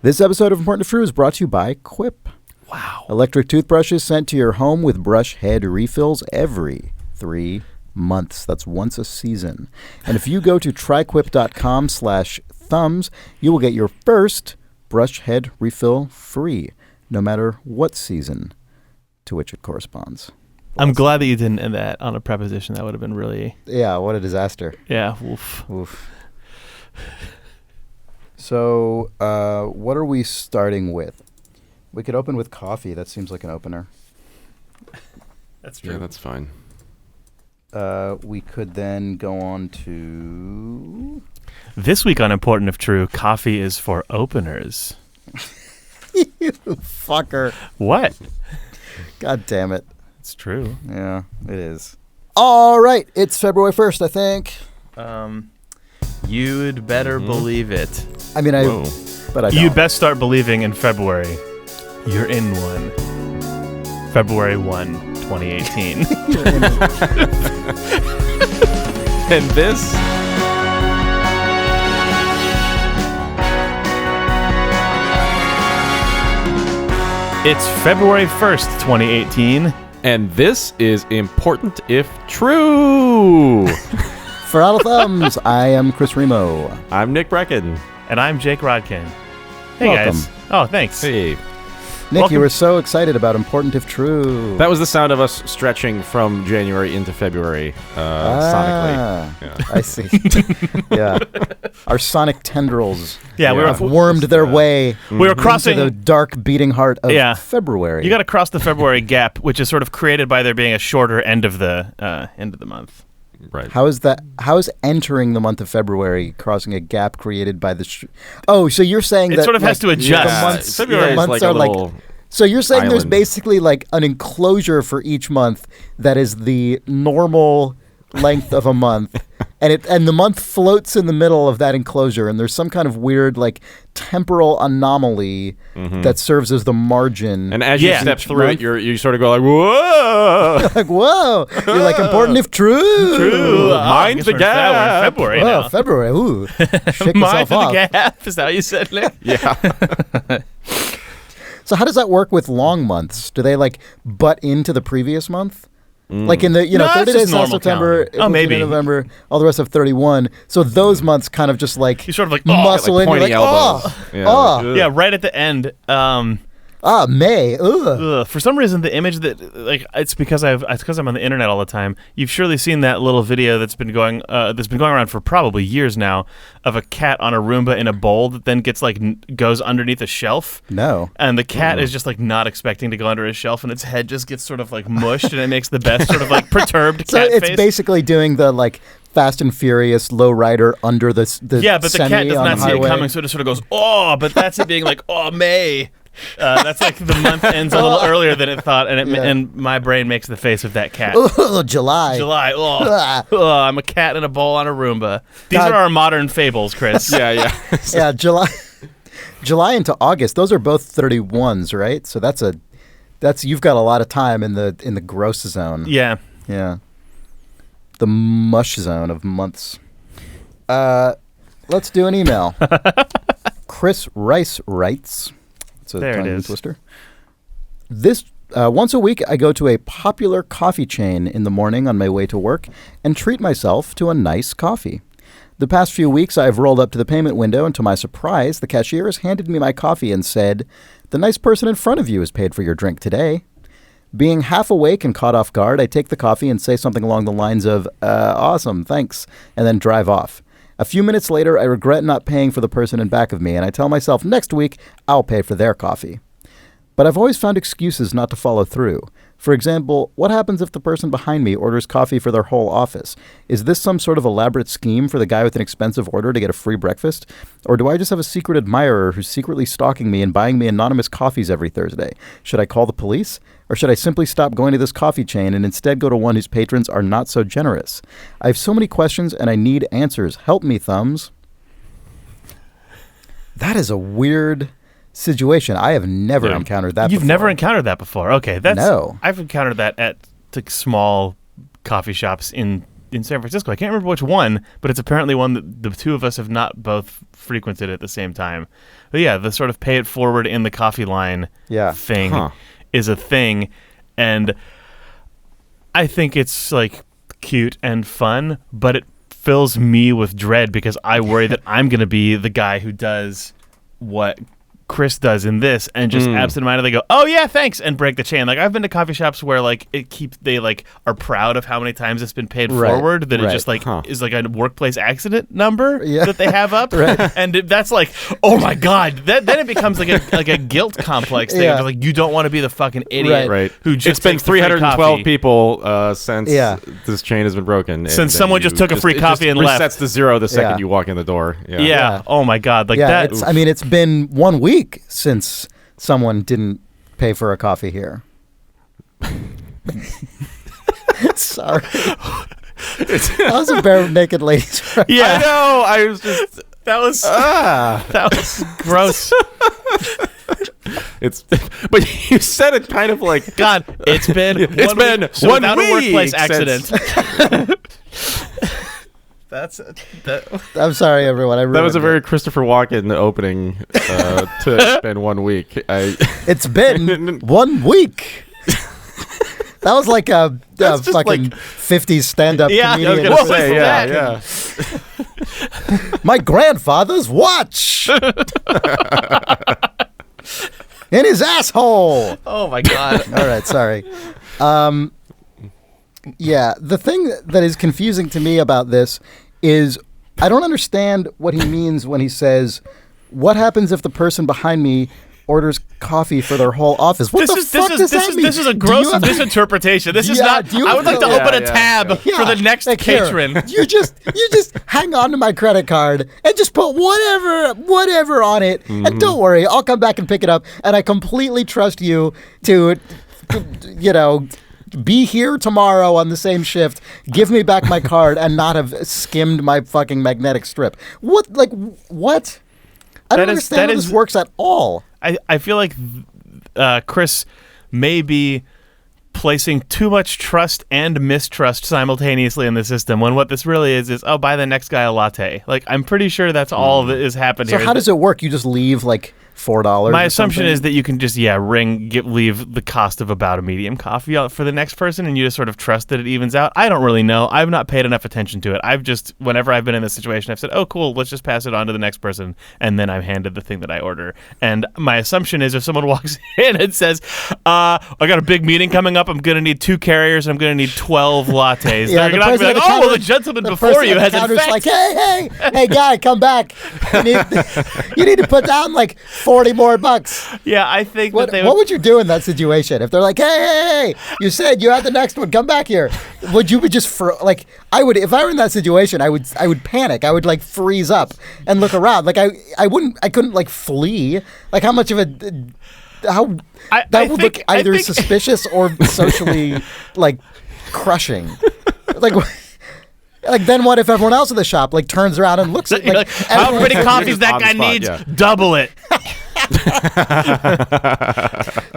This episode of Important to True is brought to you by Quip. Wow. Electric toothbrushes sent to your home with brush head refills every 3 months. That's once a season. And if you go to tryquip.com/thumbs, you will get your first brush head refill free, no matter what season to which it corresponds. I'm glad that you didn't end that on a preposition. That would have been really... Yeah, what a disaster. Yeah, oof. Oof. So, what are we starting with? We could open with coffee. That seems like an opener. That's true. Yeah, that's fine. We could then go on to... This week on Important If True, coffee is for openers. You fucker. What? God damn it. It's true. Yeah, it is. All right. It's February 1st, I think. You'd better believe it. I mean, but I don't. You'd best start believing in February. You're in one. February 1, 2018. And this... It's February 1st, 2018. And this is Important If True. For Out of Thumbs, I am Chris Remo. I'm Nick Brecken. And I'm Jake Rodkin. Hey, Welcome. guys. Oh, thanks. Hey. Nick, Welcome. you were so excited about Important If True. That was the sound of us stretching from January into February sonically. Yeah. I see. Yeah. Our sonic tendrils Yeah, we have were wormed their way we were crossing into the dark beating heart of Yeah. February. You got to cross the February gap, which is sort of created by there being a shorter end of the month. Right. How is that? How is entering the month of February crossing a gap created by the? So you're saying It that sort of has to adjust. The months, February the is months like are a little So you're saying there's island. basically like an enclosure for each month that is the normal length of a month, and the month floats in the middle of that enclosure, and there's some kind of weird like temporal anomaly that serves as the margin. And as you Yeah. step Each through month. it, you sort of go like, whoa! like, whoa, you're like Important If True. Ooh, Mind I guess the we're gap. in February Oh, now. February. Ooh, shake Mind yourself off. the gap. Is that how you said it? Yeah. So how does that work with long months? Do they like butt into the previous month? Like in the, No, 30 it's just days of normal September, calendar. Oh, maybe. November, all the rest of 31. So those months kind of just like You sort of like, muscle like in. You're pointy like, elbows. oh, Yeah, oh, like, ugh. yeah, right at the end. May. Ugh. For some reason, the image that it's because I'm on the internet all the time. You've surely seen that little video that's been going around for probably years now of a cat on a Roomba in a bowl that then gets goes underneath a shelf. No. And the cat is just like not expecting to go under a shelf, and its head just gets sort of like mushed, and it makes the best sort of like perturbed So cat it's face. basically doing the like Fast and Furious low rider under the Yeah, but the cat semi does on not the see it highway. coming, so it just sort of goes, oh, but that's it being like, oh, May. That's like the month ends a little earlier than it thought, and and my brain makes the face of that cat. Ugh, July. Oh, I'm a cat in a bowl on a Roomba. These God. are our modern fables, Chris. Yeah. Yeah, July into August. Those are both 31s, right? So that's you've got a lot of time in the gross zone. Yeah. Yeah. The mush zone of months. Let's do an email. Chris Rice writes. It's a There it tongue is. twister. This once a week I go to a popular coffee chain in the morning on my way to work and treat myself to a nice coffee. The past few weeks I have rolled up to the payment window, and to my surprise, the cashier has handed me my coffee and said, "The nice person in front of you has paid for your drink today." Being half awake and caught off guard, I take the coffee and say something along the lines of, awesome, thanks, and then drive off. A few minutes later, I regret not paying for the person in back of me, and I tell myself next week I'll pay for their coffee. But I've always found excuses not to follow through. For example, what happens if the person behind me orders coffee for their whole office? Is this some sort of elaborate scheme for the guy with an expensive order to get a free breakfast? Or do I just have a secret admirer who's secretly stalking me and buying me anonymous coffees every Thursday? Should I call the police? Or should I simply stop going to this coffee chain and instead go to one whose patrons are not so generous? I have so many questions and I need answers. Help me, Thumbs. That is a weird situation. I have never encountered that You've before. never encountered that before. Okay. No. I've encountered that at small coffee shops in in San Francisco. I can't remember which one, but it's apparently one that the two of us have not both frequented at the same time. But yeah, the sort of pay it forward in the coffee line thing is a thing, and I think it's like cute and fun, but it fills me with dread because I worry that I'm going to be the guy who does what Chris does in this and just absentmindedly go, oh yeah, thanks, and break the chain. Like I've been to coffee shops where like they like are proud of how many times it's been paid forward, that it just like is like a workplace accident number that they have up, and that's like, oh my god, then it becomes like a guilt complex thing. It's like you don't want to be the fucking idiot who just it's been 312 people since this chain has been broken. Since someone just took a free coffee and left. Resets to 0 the second you walk in the door. Oh my god, like that. It's been 1 week since someone didn't pay for a coffee here. Sorry. That was a bare naked ladies. Yeah, I know. I was just that was gross. But you said it kind of like God. It's been one week a workplace accident. I'm sorry, everyone. That was a very Christopher Walken opening to It's Been 1 Week. It's been 1 week. That was like a fucking like 50s stand-up comedian. I was gonna say, My grandfather's watch in his asshole. Oh my god. All right, sorry. Yeah, the thing that is confusing to me about this is I don't understand what he means when he says, what happens if the person behind me orders coffee for their whole office? What the fuck does that mean? This is a gross misinterpretation. This is not... I would like to open a tab for the next patron. You just hang on to my credit card and just put whatever on it, and don't worry, I'll come back and pick it up, and I completely trust you to be here tomorrow on the same shift, give me back my card, and not have skimmed my fucking magnetic strip. What? I don't understand how this works at all. I feel like Chris may be placing too much trust and mistrust simultaneously in the system, when what this really is, oh, buy the next guy a latte. Like, I'm pretty sure that's all that is happening here. So how does it work? You just leave, like, $4? My assumption is that you can just leave the cost of about a medium coffee out for the next person, and you just sort of trust that it evens out. I don't really know. I've not paid enough attention to it. I've just, whenever I've been in this situation, I've said, oh cool, let's just pass it on to the next person, and then I'm handed the thing that I order. And my assumption is if someone walks in and says, I got a big meeting coming up, I'm gonna need 2 carriers, and I'm gonna need 12 lattes. They're not gonna be like, oh, well, the gentleman before you has in fact... like, hey guy, come back. You need to put down like $40 more. Yeah, I think what would you do in that situation if they're like, hey, you said you had the next one, come back here? Would you just I would, if I were in that situation, I would panic. I would like freeze up and look around. Like I couldn't like flee. Like how much of would look either suspicious or socially like crushing. Like then what if everyone else in the shop like turns around and looks at like how many coffees that guy needs? Double it.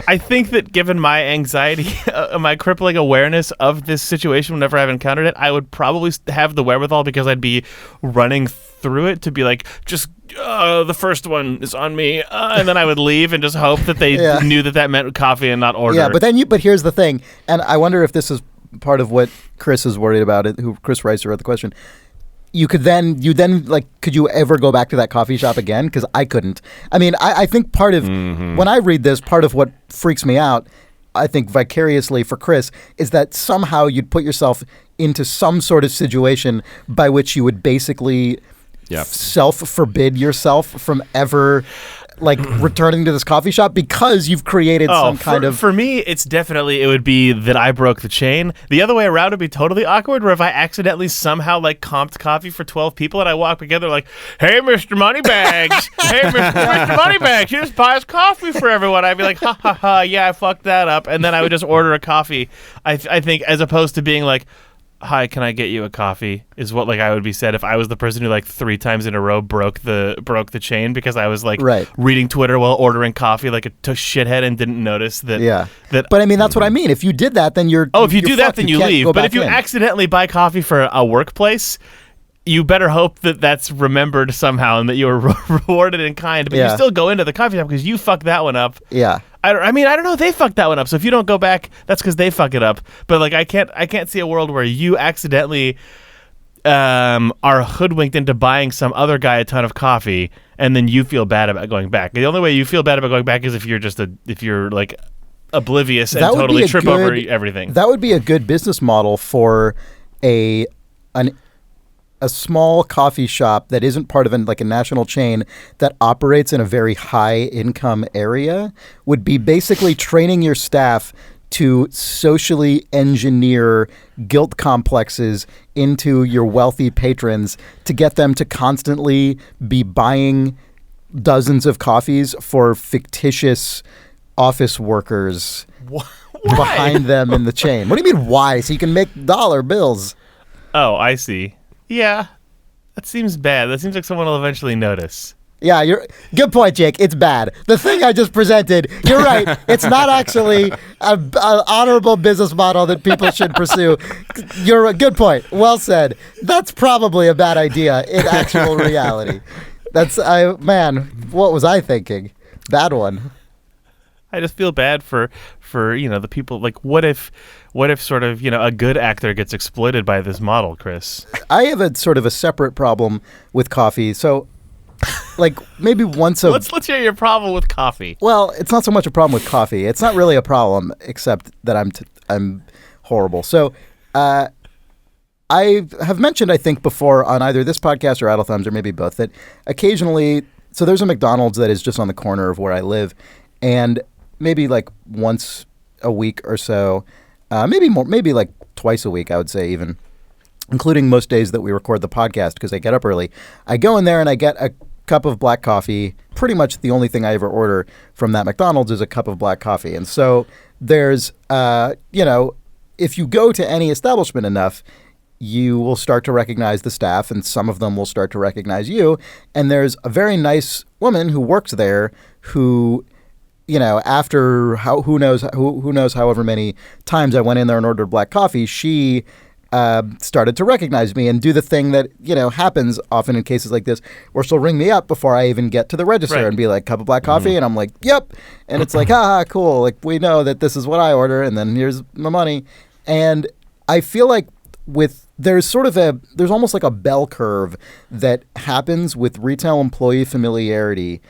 I think that given my anxiety, my crippling awareness of this situation whenever I've encountered it, I would probably have the wherewithal, because I'd be running through it, to be like, just the first one is on me, and then I would leave and just hope that they knew that meant coffee and not order. Yeah, but here's the thing, and I wonder if this is part of what Chris is worried about, who Chris Reiser wrote the question. Could you ever go back to that coffee shop again? Because I couldn't. I mean, I think part of, when I read this, part of what freaks me out, I think vicariously for Chris, is that somehow you'd put yourself into some sort of situation by which you would basically self-forbid yourself from ever like returning to this coffee shop because you've created some kind of... For me, it would be that I broke the chain. The other way around would be totally awkward, where if I accidentally somehow like comped coffee for 12 people and I walk together like, hey, Mr. Moneybags, Mr. Moneybags, he just buys coffee for everyone. I'd be like, ha, ha, ha, yeah, I fucked that up. And then I would just order a coffee, I think, as opposed to being like, "Hi, can I get you a coffee?" is what like I would be said if I was the person who like 3 times in a row broke the chain because I was like reading Twitter while ordering coffee like a shithead and didn't notice that. Yeah. That. But I mean, that's what I mean. If you did that, then you're. Oh, if you do that, then you can't leave. go But back if you in. accidentally buy coffee for a workplace, you better hope that that's remembered somehow and that you were rewarded in kind. But you still go into the coffee shop because you fucked that one up. Yeah. I mean, I don't know. They fucked that one up. So if you don't go back, that's because they fuck it up. But like, I can't see a world where you accidentally are hoodwinked into buying some other guy a ton of coffee, and then you feel bad about going back. The only way you feel bad about going back is if you're like oblivious and totally trip over everything. That would be a good business model for a small coffee shop that isn't part of a national chain that operates in a very high income area. Would be basically training your staff to socially engineer guilt complexes into your wealthy patrons to get them to constantly be buying dozens of coffees for fictitious office workers behind them in the chain. What do you mean why? So you can make dollar bills. Oh, I see. Yeah, that seems bad. That seems like someone will eventually notice. Yeah, good point, Jake. It's bad. The thing I just presented, you're right. It's not actually an honorable business model that people should pursue. You're a good point. Well said. That's probably a bad idea in actual reality. What was I thinking? Bad one. I just feel bad for the people. Like, what if sort of a good actor gets exploited by this model, Chris? I have a sort of a separate problem with coffee. So, like maybe once a let's hear your problem with coffee. Well, it's not so much a problem with coffee. It's not really a problem, except that I'm horrible. So, I have mentioned, I think, before on either this podcast or Idle Thumbs or maybe both, that occasionally, so there's a McDonald's that is just on the corner of where I live, and maybe like once a week or so, maybe more, maybe like twice a week, I would say even, including most days that we record the podcast because I get up early. I go in there and I get a cup of black coffee. Pretty much the only thing I ever order from that McDonald's is a cup of black coffee. And so there's, if you go to any establishment enough, you will start to recognize the staff, and some of them will start to recognize you. And there's a very nice woman who works there who, after who knows however many times I went in there and ordered black coffee, she started to recognize me and do the thing that happens often in cases like this, where she'll ring me up before I even get to the register and be like, "Cup of black coffee," and I'm like, "Yep," and it's like, "Ah, cool! Like we know that this is what I order, and then here's my money." And I feel like there's almost like a bell curve that happens with retail employee familiarity.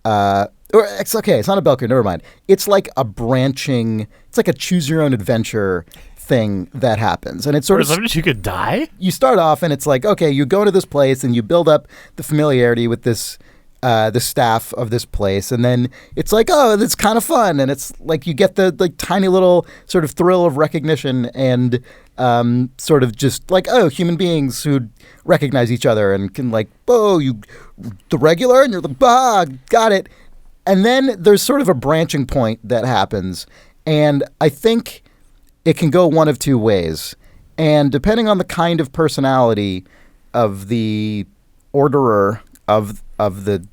It's not a bell curve, never mind. It's like a branching, it's like a choose your own adventure thing that happens. And it's sort of, you could die? You start off and it's like, okay, you go to this place and you build up the familiarity with this, the staff of this place. And then it's like, oh, it's kind of fun. And it's like, you get the tiny little sort of thrill of recognition and sort of just like, oh, human beings who recognize each other and can like, oh, the regular, and you're like, got it. And then there's sort of a branching point that happens. And I think it can go one of two ways. And depending on the kind of personality of the orderer of the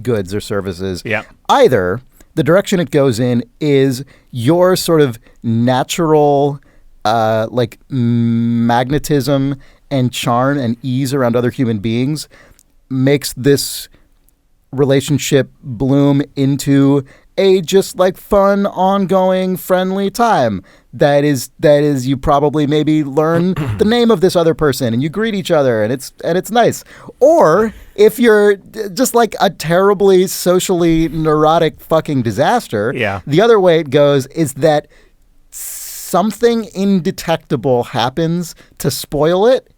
goods or services, either the direction it goes in is your sort of natural magnetism and charm and ease around other human beings makes this relationship bloom into a just like fun, ongoing, friendly time. That is you probably maybe learn the name of this other person and you greet each other and it's nice. Or if you're just like a terribly socially neurotic fucking disaster, the other way it goes is that something indetectable happens to spoil it.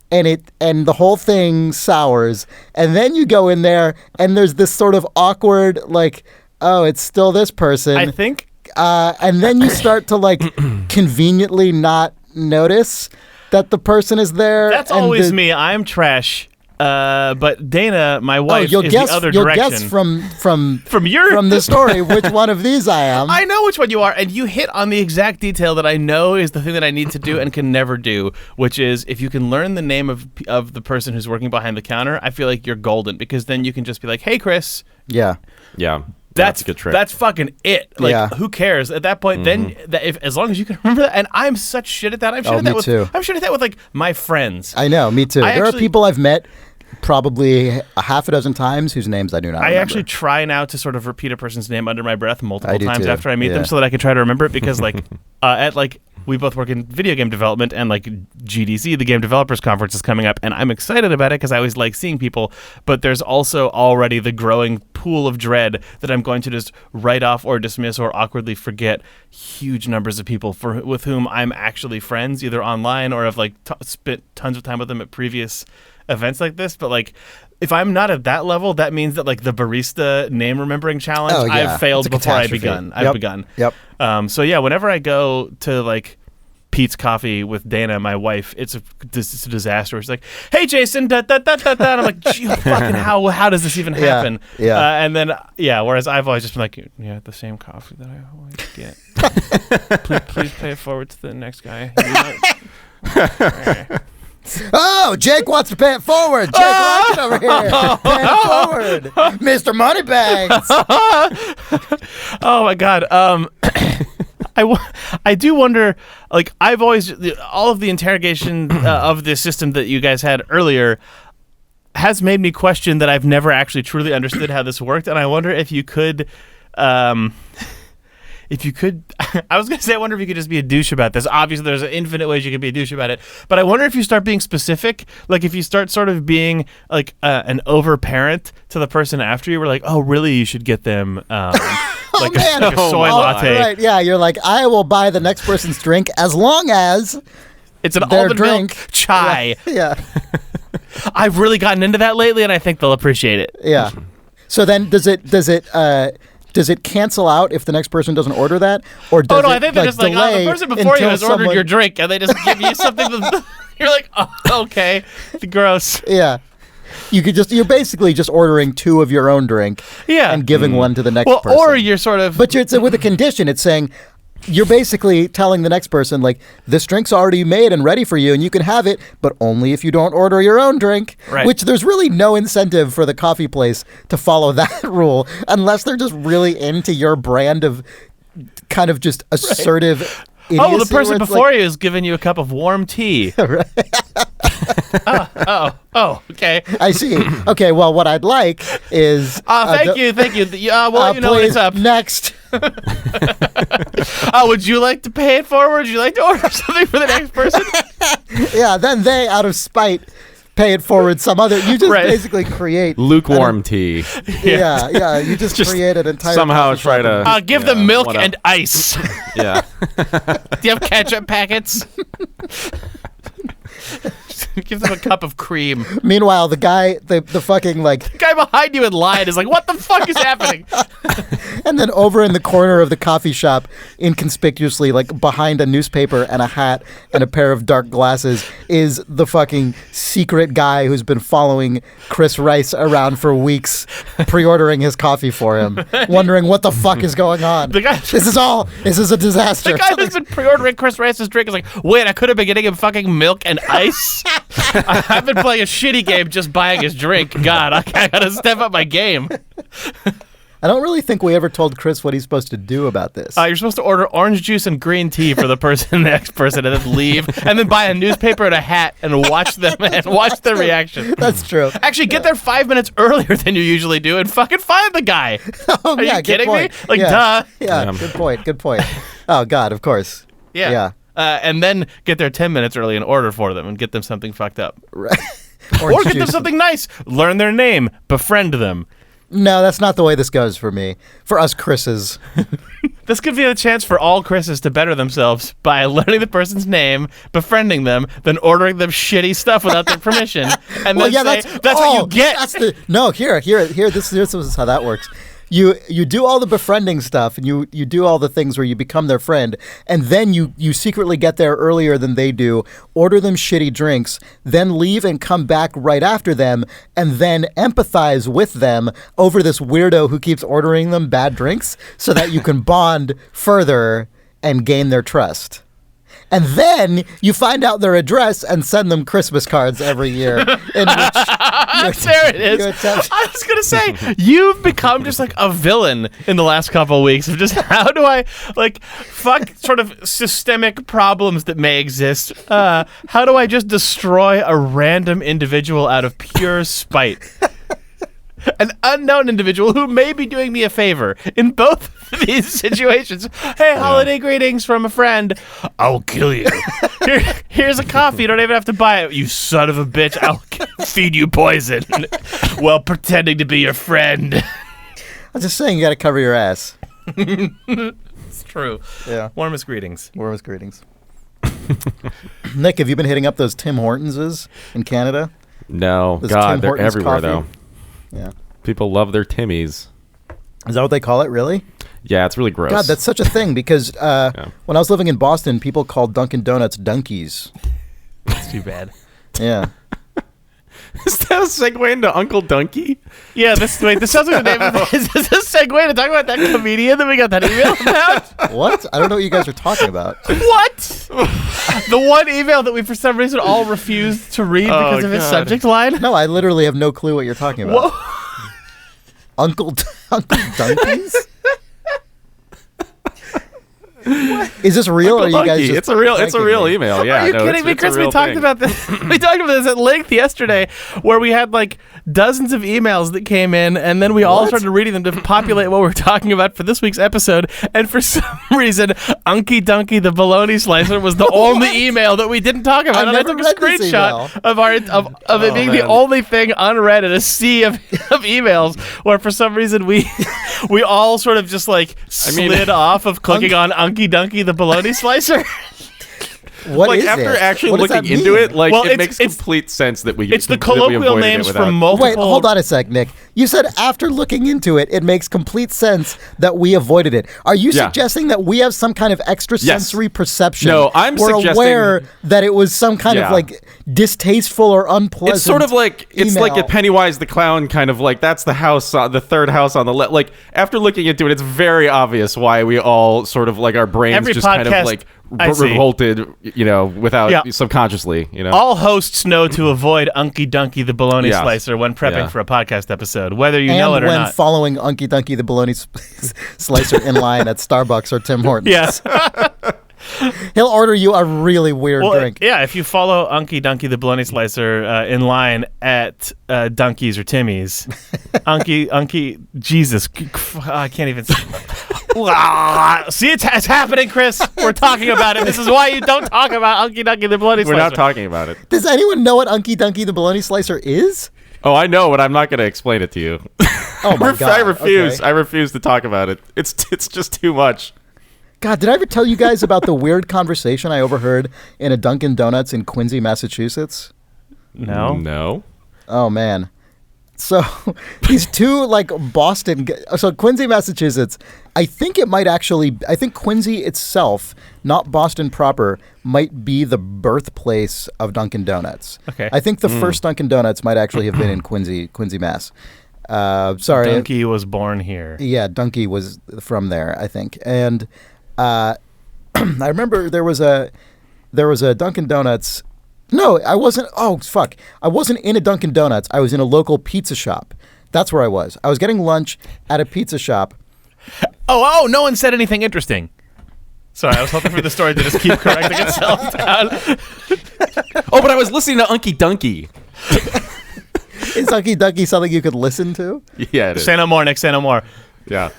And the whole thing sours, and then you go in there, and there's this sort of awkward, like, oh, it's still this person. I think, and then you start to like conveniently not notice that the person is there. That's always me. I'm trash But Dana, my wife, you'll is guess, the other you'll direction. guess from the story which one of these I am. I know which one you are, and you hit on the exact detail that I know is the thing that I need to do and can never do, which is if you can learn the name of the person who's working behind the counter, I feel like you're golden, because then you can just be like, "Hey, Chris." Yeah. That's a good trick. That's fucking it. Like, who cares at that point? Then, as long as you can remember that, and I'm such shit at that. I'm shit at that with. Too. I'm shit at that with like my friends. I know, me too. There are people I've met probably a half a dozen times whose names I do not remember. I actually try now to sort of repeat a person's name under my breath multiple times too. after I meet them, so that I can try to remember it. Because like we both work in video game development, and like GDC, the Game Developers Conference, is coming up, and I'm excited about it because I always like seeing people. But there's also already the growing pool of dread that I'm going to just write off or dismiss or awkwardly forget huge numbers of people with whom I'm actually friends, either online or have like spent tons of time with them at previous events like this. But like, if I'm not at that level, that means that like the barista name remembering challenge, I've failed before I've begun. Yep. So yeah, whenever I go to like Pete's Coffee with Dana, my wife, it's a disaster. She's like, "Hey, Jason, da da da da da," and I'm like, "Gee, fucking how does this even happen?" And then whereas I've always just been like, "Yeah, the same coffee that I always get. please pay it forward to the next guy." Oh, Jake wants to pay it forward. Jake wants it over here. Pay it forward. Mr. Moneybags. Oh, my God. I do wonder, like, I've always, all of the interrogation of this system that you guys had earlier has made me question that I've never actually truly understood how this worked. And I wonder if you could... I was going to say, I wonder if you could just be a douche about this. Obviously, there's infinite ways you could be a douche about it. But I wonder if you start being specific, like if you start sort of being like an over-parent to the person after you, we're like, "Oh, really, you should get them like a soy latte." Right, yeah, you're like, "I will buy the next person's drink as long as it's an their almond drink. milk chai." Yeah. I've really gotten into that lately, and I think they'll appreciate it. Yeah. So then does it cancel out if the next person doesn't order that? Or does I think they're just like, "Oh, the person before you has ordered your drink," and they just give you something that you're like, "Oh, okay." Gross. Yeah. You're basically just ordering two of your own drink and giving one to the next person. Or you're sort of... But it's with a condition. It's saying... You're basically telling the next person, like, this drink's already made and ready for you, and you can have it, but only if you don't order your own drink. Right. Which there's really no incentive for the coffee place to follow that rule, unless they're just really into your brand of kind of just assertive idiocy. Oh, the person before you is giving you a cup of warm tea. Right. Okay. I see. Okay, well, what I'd like is... thank you. We'll let you know when it's up. Next. Would you like to pay it forward? Would you like to order something for the next person? Yeah, then they, out of spite, pay it forward some other... You just basically create... Lukewarm tea. Yeah. You just create an entire... Somehow try to... give them milk and ice. Yeah. Do you have ketchup packets? Give them a cup of cream. Meanwhile, the guy, the fucking like... The guy behind you in line is like, "What the fuck is happening?" And then over in the corner of the coffee shop, inconspicuously, like behind a newspaper and a hat and a pair of dark glasses, is the fucking secret guy who's been following Chris Rice around for weeks, pre-ordering his coffee for him, wondering what the fuck is going on. This is a disaster. The guy who's been pre-ordering Chris Rice's drink is like, "Wait, I could have been getting him fucking milk and ice. I've been playing a shitty game just buying his drink. God, I gotta step up my game." I don't really think we ever told Chris what he's supposed to do about this. You're supposed to order orange juice and green tea for the next person, and then leave, and then buy a newspaper and a hat and watch them and watch their reaction. That's true. Actually, get there 5 minutes earlier than you usually do and fucking find the guy. Are you kidding me? Like, duh. Yeah, good point. Oh, God, of course. Yeah. And then get there 10 minutes early and order for them and get them something fucked up. Right. Or get them something nice. Learn their name. Befriend them. No, that's not the way this goes for me. For us Chris's. This could be a chance for all Chris's to better themselves by learning the person's name, befriending them, then ordering them shitty stuff without their permission. And then that's what you get. Here, this is how that works. you do all the befriending stuff, and you do all the things where you become their friend, and then you secretly get there earlier than they do, order them shitty drinks, then leave and come back right after them, and then empathize with them over this weirdo who keeps ordering them bad drinks so that you can bond further and gain their trust. And then you find out their address and send them Christmas cards every year. In which there it is. I was going to say, you've become just like a villain in the last couple of weeks of just how do I, like, fuck sort of systemic problems that may exist. How do I just destroy a random individual out of pure spite? An unknown individual who may be doing me a favor in both of these situations. Hey, holiday greetings from a friend. I'll kill you. Here's a coffee. You don't even have to buy it. You son of a bitch. I'll feed you poison while pretending to be your friend. I'm just saying you got to cover your ass. It's true. Yeah. Warmest greetings. Warmest greetings. Nick, have you been hitting up those Tim Hortonses in Canada? No. Those God, Tim they're Hortons everywhere, coffee? though. Yeah. People love their Timmies. Is that what they call it, really? Yeah, it's really gross. God, that's such a thing because when I was living in Boston, people called Dunkin' Donuts Dunkies. That's too bad. Yeah. Is that a segue into Uncle Dunky? Yeah, this sounds like the name of it. Is this a segue to talk about that comedian that we got that email about? What? I don't know what you guys are talking about. What? The one email that we, for some reason, all refused to read because of its subject line? No, I literally have no clue what you're talking about. Uncle Dunkies? Is this real? Or are you guys just it's a real email. Yeah, are you kidding me, Chris? We talked about this. We talked about this at length yesterday, where we had like dozens of emails that came in, and then we all started reading them to populate what we're talking about for this week's episode. And for some reason, Unky Dunky the bologna slicer was the only email that we didn't talk about. And I took a screenshot of it being the only thing unread in a sea of emails, where for some reason we all sort of just like slid off of clicking on Unky Dunky the bologna slicer. What like is after it? actually What does looking that into mean? it, like Well, it makes complete sense that we. It's the colloquial names for multiple. Wait, hold on a sec, Nick. You said after looking into it, it makes complete sense that we avoided it. Are you suggesting that we have some kind of extrasensory perception? No, I'm We're suggesting aware that it was some kind of like distasteful or unpleasant. It's sort of like it's like a Pennywise the Clown kind of like that's the house, the third house on the left. Like after looking into it, it's very obvious why we all sort of like our brains just kind of like revolted, you know, without subconsciously, you know. All hosts know to avoid Unky Dunky the bologna slicer when prepping for a podcast episode, whether you know it or not. And when following Unky Dunky the bologna slicer in line at Starbucks or Tim Hortons. Yes. He'll order you a really weird drink. Yeah, if you follow Unky Dunky the bologna slicer in line at Dunkies or Timmy's, Unky, Jesus, I can't even. See, it's happening, Chris. We're talking about it. This is why you don't talk about Unky Dunky the bologna slicer. We're not talking about it. Does anyone know what Unky Dunky the bologna slicer is? Oh, I know, but I'm not going to explain it to you. Oh my God! I refuse. Okay. I refuse to talk about it. It's just too much. God, did I ever tell you guys about the weird conversation I overheard in a Dunkin' Donuts in Quincy, Massachusetts? No. Oh man. So these two like Boston. So Quincy, Massachusetts. I think Quincy itself, not Boston proper, might be the birthplace of Dunkin' Donuts. Okay. I think the first Dunkin' Donuts might actually have been in Quincy, Mass. Sorry. Dunky was born here. Yeah, Dunky was from there, I think. And I remember there was a Dunkin' Donuts. No, I wasn't. Oh, fuck. I wasn't in a Dunkin' Donuts. I was in a local pizza shop. That's where I was. I was getting lunch at a pizza shop. Oh, no one said anything interesting. Sorry, I was hoping for the story to just keep correcting itself down. Oh, but I was listening to Unky Dunky. Is Unky Dunky something you could listen to? Yeah, it is. Say no more, Nick. Say no more. Yeah.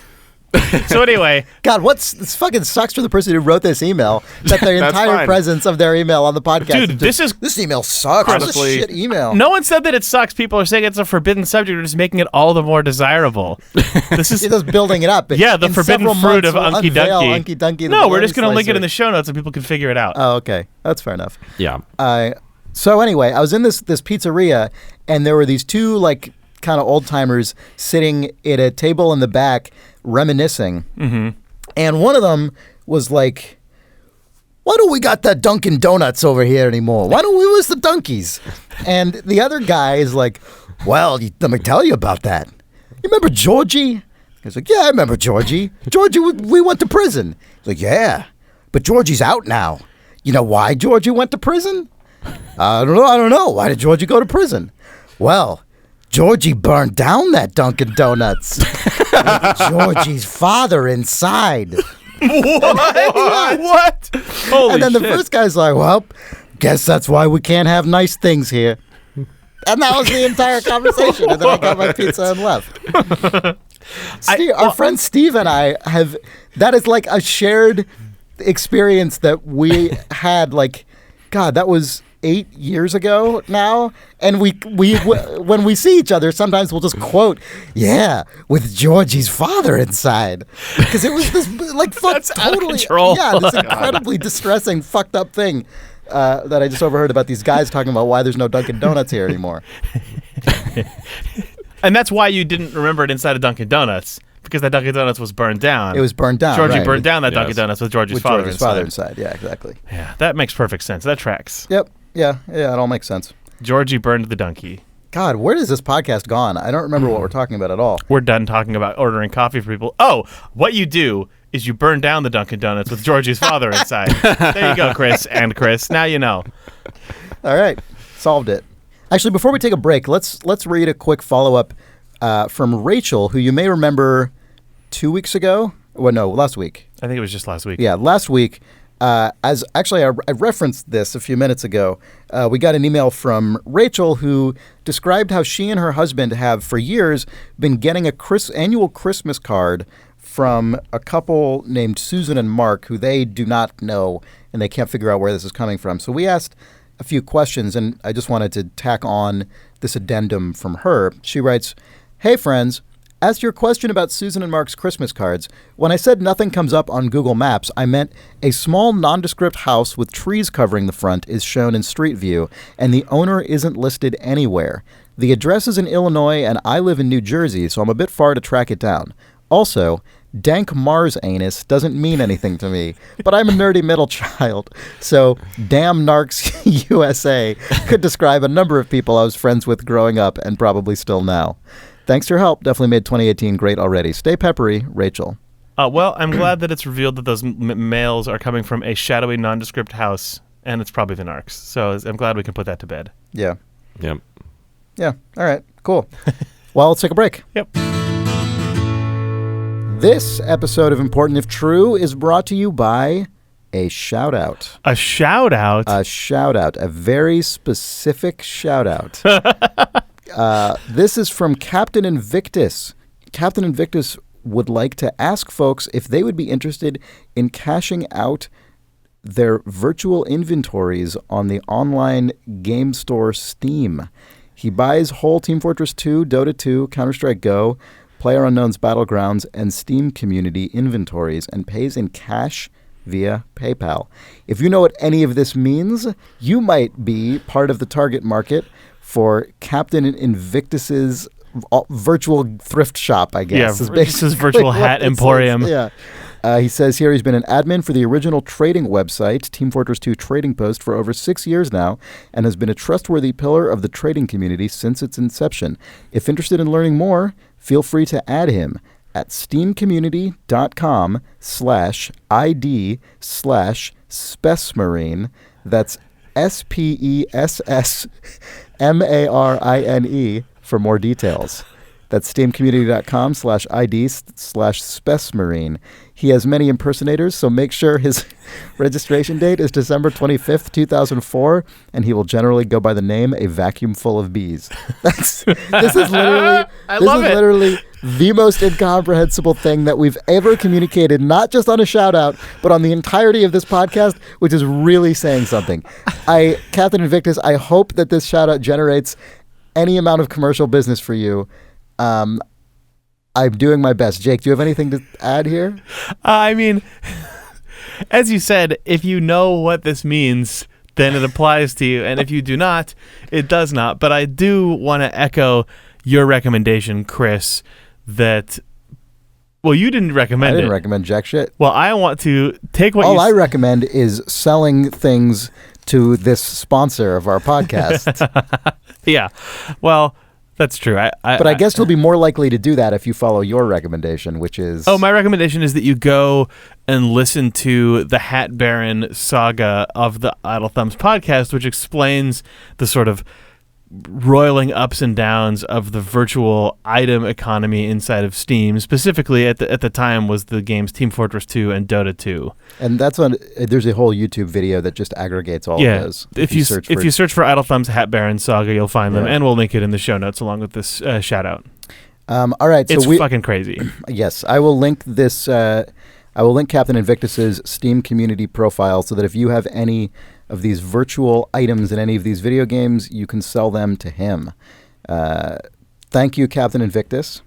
So anyway, God, this fucking sucks for the person who wrote this email. That the entire fine. presence of their email on the podcast. Dude, this email sucks. This is a shit email. No one said that it sucks. People are saying it's a forbidden subject. We're just making it all the more desirable. This is just building it up. Yeah, the forbidden fruit of Unky Dunky. Unky Dunky. No, we're just going to link it in the show notes so people can figure it out. Oh, okay, that's fair enough. Yeah. So anyway, I was in this pizzeria, and there were these two like kind of old timers sitting at a table in the back reminiscing. Mm-hmm. And one of them was like, why don't we got that Dunkin' Donuts over here anymore? Why don't we use the Dunkies? And the other guy is like, well, let me tell you about that. You remember Georgie? He's like, yeah, I remember Georgie. Georgie, we went to prison. He's like, yeah, but Georgie's out now. You know why Georgie went to prison? I don't know. Why did Georgie go to prison? Well, Georgie burned down that Dunkin' Donuts with Georgie's father inside. What? Holy and then shit. the first guy's like, well, guess that's why we can't have nice things here. And that was the entire conversation. And then I got my pizza and left. Our friend Steve and I that is like a shared experience that we had, like, God, that was 8 years ago now. And we when we see each other, sometimes we'll just quote, yeah, with Georgie's father inside. Because it was this, like, That's totally out of control. Yeah, this incredibly distressing, fucked up thing that I just overheard about these guys talking about why there's no Dunkin' Donuts here anymore. And that's why you didn't remember it inside of Dunkin' Donuts, because that Dunkin' Donuts was burned down. It was burned down. Georgie right. burned down that Dunkin' Donuts with Georgie's father inside. Yeah, exactly. Yeah, that makes perfect sense. That tracks. Yep. Yeah, it all makes sense. Georgie burned the donkey. God, where has this podcast gone? I don't remember what we're talking about at all. We're done talking about ordering coffee for people. Oh, what you do is you burn down the Dunkin' Donuts with Georgie's father inside. There you go, Chris and Chris. Now you know. All right, solved it. Actually, before we take a break, let's read a quick follow-up from Rachel, who you may remember 2 weeks ago. Well, no, last week. I think it was just last week. Yeah, last week. As actually, I referenced this a few minutes ago. We got an email from Rachel who described how she and her husband have, for years, been getting a annual Christmas card from a couple named Susan and Mark, who they do not know, and they can't figure out where this is coming from. So we asked a few questions, and I just wanted to tack on this addendum from her. She writes, "Hey, friends. As to your question about Susan and Mark's Christmas cards, when I said nothing comes up on Google Maps, I meant a small nondescript house with trees covering the front is shown in Street View, and the owner isn't listed anywhere. The address is in Illinois, and I live in New Jersey, so I'm a bit far to track it down. Also, dank Mars anus doesn't mean anything to me, but I'm a nerdy middle child, so damn Narcs USA could describe a number of people I was friends with growing up and probably still now. Thanks for your help. Definitely made 2018 great already. Stay peppery, Rachel." Well, I'm glad that it's revealed that those mails are coming from a shadowy, nondescript house, and it's probably the Narcs. So I'm glad we can put that to bed. Yeah. Yep. Yeah. All right. Cool. Well, let's take a break. Yep. This episode of Important If True is brought to you by a shout-out. A shout-out? A shout-out. A very specific shout-out. This is from Captain Invictus. Captain Invictus would like to ask folks if they would be interested in cashing out their virtual inventories on the online game store Steam. He buys whole Team Fortress 2, Dota 2, Counter-Strike Go, PlayerUnknown's Battlegrounds, and Steam community inventories and pays in cash via PayPal. If you know what any of this means, you might be part of the target market for Captain Invictus's virtual thrift shop, I guess. Yeah, this is virtual hat emporium. Yeah. He says here he's been an admin for the original trading website, Team Fortress 2 Trading Post, for over 6 years now, and has been a trustworthy pillar of the trading community since its inception. If interested in learning more, feel free to add him at steamcommunity.com/ID/Spessmarine. That's SPESSMARINE for more details. That's steamcommunity.com/ID/Spessmarine. He has many impersonators, so make sure his registration date is December 25th, 2004, and he will generally go by the name A Vacuum Full of Bees. This is literally the most incomprehensible thing that we've ever communicated, not just on a shout-out, but on the entirety of this podcast, which is really saying something. Captain Invictus, I hope that this shout-out generates any amount of commercial business for you. I'm doing my best. Jake, do you have anything to add here? I mean, as you said, if you know what this means, then it applies to you. And if you do not, it does not. But I do want to echo your recommendation, Chris, that... Well, you didn't recommend it. I didn't recommend jack shit. Well, I want to take what All I recommend is selling things to this sponsor of our podcast. Yeah. Well, that's true. But I guess you'll be more likely to do that if you follow your recommendation, which is... Oh, my recommendation is that you go and listen to the Hat Baron saga of the Idle Thumbs podcast, which explains the sort of roiling ups and downs of the virtual item economy inside of Steam. Specifically, at the time, was the games Team Fortress 2 and Dota 2. And that's there's a whole YouTube video that just aggregates all of those. If you search for Idle Thumbs Hat Baron saga, you'll find them, and we'll link it in the show notes along with this shout out. All right, so it's fucking crazy. Yes, I will link this. I will link Captain Invictus's Steam community profile so that if you have any of these virtual items in any of these video games, you can sell them to him. Thank you, Captain Invictus.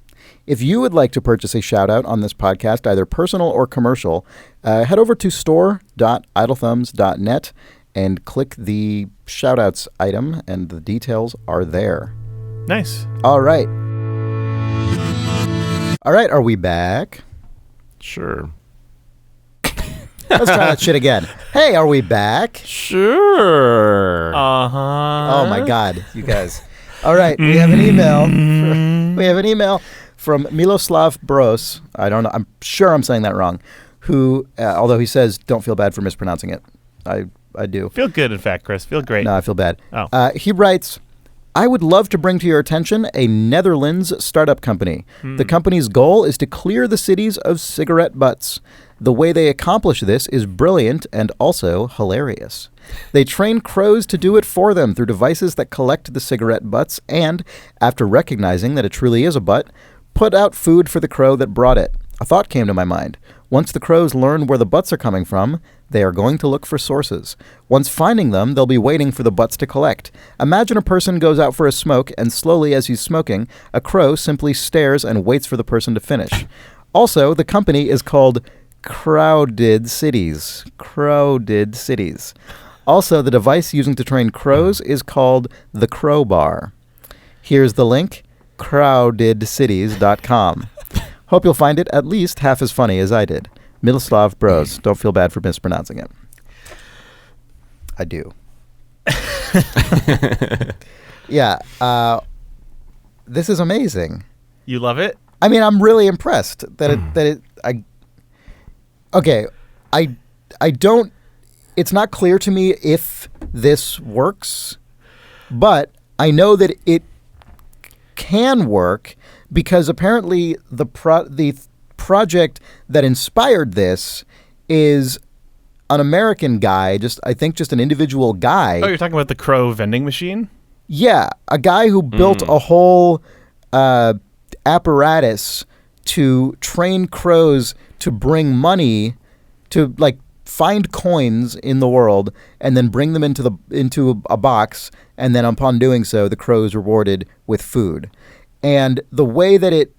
If you would like to purchase a shout-out on this podcast, either personal or commercial, head over to store.idlethumbs.net and click the shout-outs item, and the details are there. Nice. All right. All right, are we back? Sure. Let's try that shit again. Hey, are we back? Sure. Uh-huh. Oh my God, you guys. All right, we have an email. We have an email from Miloslav Bros. I don't know. I'm sure I'm saying that wrong. Who, although he says, don't feel bad for mispronouncing it. I do. Feel good, in fact, Chris. Feel great. No, I feel bad. Oh. He writes, I would love to bring to your attention a Netherlands startup company. The company's goal is to clear the cities of cigarette butts. The way they accomplish this is brilliant and also hilarious. They train crows to do it for them through devices that collect the cigarette butts and, after recognizing that it truly is a butt, put out food for the crow that brought it. A thought came to my mind. Once the crows learn where the butts are coming from, they are going to look for sources. Once finding them, they'll be waiting for the butts to collect. Imagine a person goes out for a smoke, and slowly as he's smoking, a crow simply stares and waits for the person to finish. Also, the company is called Crowded Cities. Crowded Cities. Also, the device using to train crows is called the Crowbar. Here's the link, crowdedcities.com. Hope you'll find it at least half as funny as I did. Miloslav Bros. Don't feel bad for mispronouncing it. I do. Yeah. This is amazing. You love it? I mean, I'm really impressed Okay, I don't... It's not clear to me if this works, but I know that it can work because apparently the project that inspired this is an American guy, just an individual guy. Oh, you're talking about the crow vending machine? Yeah, a guy who built a whole apparatus to train crows to bring money, to like find coins in the world and then bring them into a box, and then upon doing so, the crow is rewarded with food. And the way that it...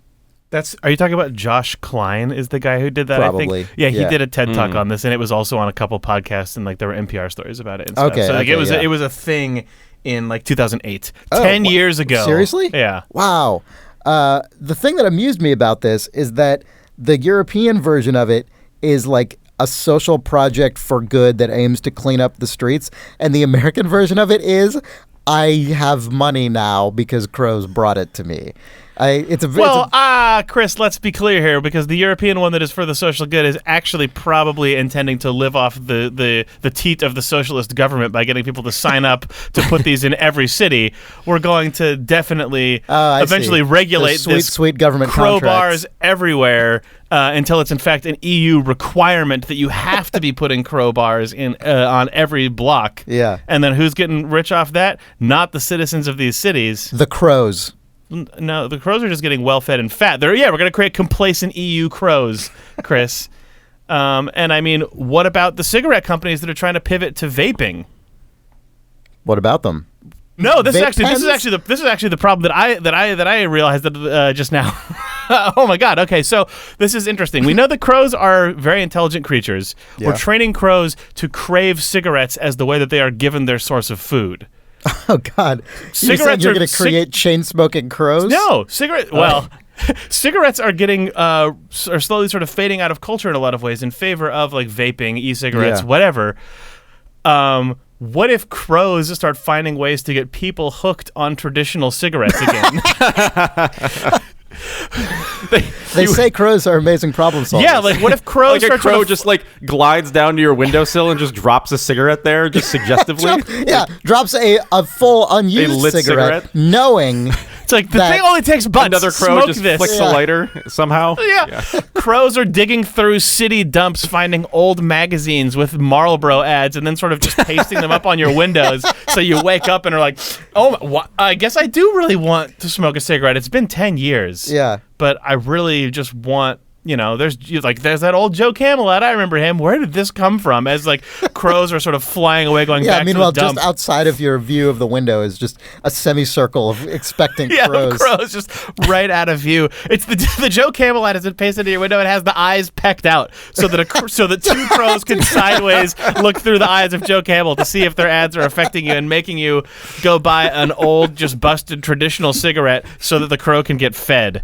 Are you talking about Josh Klein is the guy who did that? Probably. I think? Yeah, he did a TED Talk on this, and it was also on a couple podcasts, and like there were NPR stories about it and stuff. Okay. So like, okay, it was a thing in like 2008. 10 years ago. Seriously? Yeah. Wow. The thing that amused me about this is that the European version of it is like a social project for good that aims to clean up the streets, and the American version of it is, I have money now because crows brought it to me. Chris, let's be clear here, because the European one that is for the social good is actually probably intending to live off the teat of the socialist government by getting people to sign up to put these in every city. We're going to definitely eventually regulate sweet government crowbars contracts everywhere until it's in fact an EU requirement that you have to be putting crowbars in on every block. Yeah. And then who's getting rich off that? Not the citizens of these cities. The crows. No, the crows are just getting well-fed and fat. We're going to create complacent EU crows, Chris. And I mean, what about the cigarette companies that are trying to pivot to vaping? What about them? No, this is actually the problem that I realized that just now. Oh my God. Okay, so this is interesting. We know that crows are very intelligent creatures. Yeah. We're training crows to crave cigarettes as the way that they are given their source of food. Oh God! Cigarettes you're going to create chain-smoking crows? No, cigarettes are getting are slowly sort of fading out of culture in a lot of ways in favor of like vaping, e-cigarettes, whatever. What if crows start finding ways to get people hooked on traditional cigarettes again? They say crows are amazing problem solvers. Yeah, like what if crows like a crow just like glides down to your windowsill and just drops a cigarette there, just suggestively? Drops a full unused cigarette, knowing it's like the thing only takes butts. Another crow Smoke just this. flicks a lighter somehow. Yeah. Crows are digging through city dumps, finding old magazines with Marlboro ads, and then sort of just pasting them up on your windows. So you wake up and are like, "Oh, I guess I do really want to smoke a cigarette. It's been 10 years." Yeah. But I really just want, there's that old Joe Camel ad. I remember him. Where did this come from? As like crows are sort of flying away, going back to the dump. Meanwhile, just outside of your view of the window is just a semicircle of expectant crows. Crows just right out of view. It's the Joe Camel ad has been pasted to your window. It has the eyes pecked out so that two crows can sideways look through the eyes of Joe Camel to see if their ads are affecting you and making you go buy an old, just busted traditional cigarette so that the crow can get fed.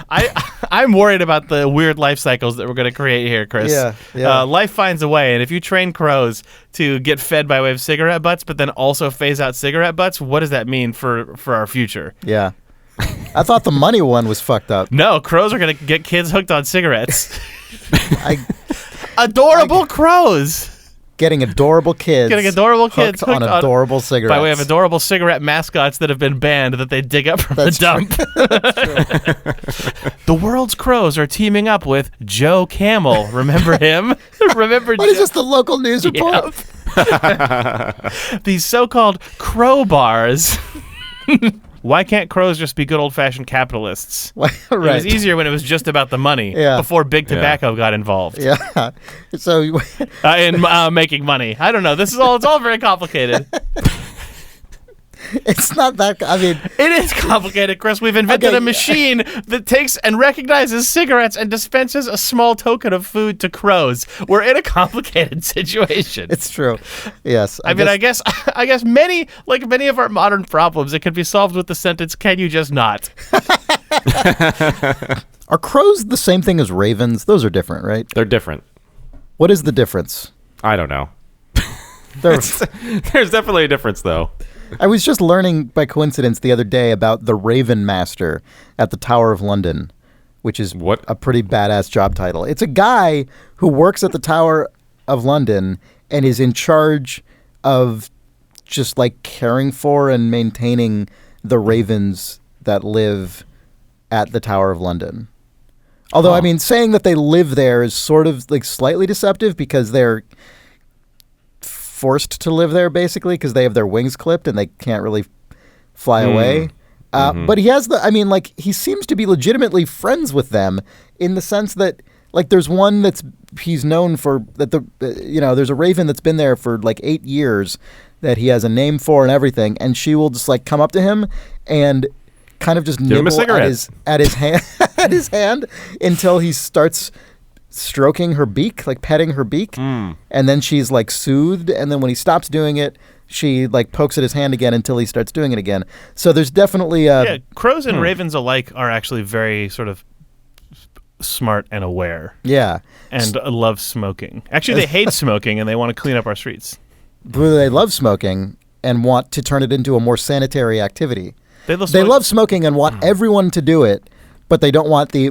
I'm worried about the weird life cycles that we're going to create here, Chris. Yeah. Life finds a way, and if you train crows to get fed by way of cigarette butts, but then also phase out cigarette butts, what does that mean for our future? Yeah. I thought the money one was fucked up. No, crows are going to get kids hooked on cigarettes. Adorable crows. Getting adorable kids hooked on adorable cigarettes. By way of adorable cigarette mascots that have been banned that they dig up from the dump. The world's crows are teaming up with Joe Camel. Remember him? What is this, the local news report? Yep. These so-called crow bars. Why can't crows just be good old-fashioned capitalists? Right. It was easier when it was just about the money before big tobacco got involved. Yeah. So in making money. I don't know. It's all very complicated. It's not that. I mean, it is complicated, Chris. We've invented a machine that takes and recognizes cigarettes and dispenses a small token of food to crows. We're in a complicated situation. It's true. Yes. I guess many of our modern problems, it could be solved with the sentence, "Can you just not?" Are crows the same thing as ravens? Those are different, right? They're different. What is the difference? I don't know. There's definitely a difference, though. I was just learning by coincidence the other day about the Raven Master at the Tower of London, which is a pretty badass job title. It's a guy who works at the Tower of London and is in charge of just like caring for and maintaining the ravens that live at the Tower of London. Although, I mean, saying that they live there is sort of like slightly deceptive because they're forced to live there basically because they have their wings clipped and they can't really fly away. But he has he seems to be legitimately friends with them in the sense that like there's one he's known for that there's a raven that's been there for like 8 years that he has a name for and everything, and she will just like come up to him and kind of just nibble at his hand until he starts stroking her beak, like petting her beak, and then she's like soothed, and then when he stops doing it, she like pokes at his hand again until he starts doing it again. So there's definitely crows and ravens alike are actually very sort of smart and aware. Yeah. And love smoking. Actually, they hate smoking and they want to clean up our streets. They love smoking and want to turn it into a more sanitary activity. They love smoking and want everyone to do it. But they don't want they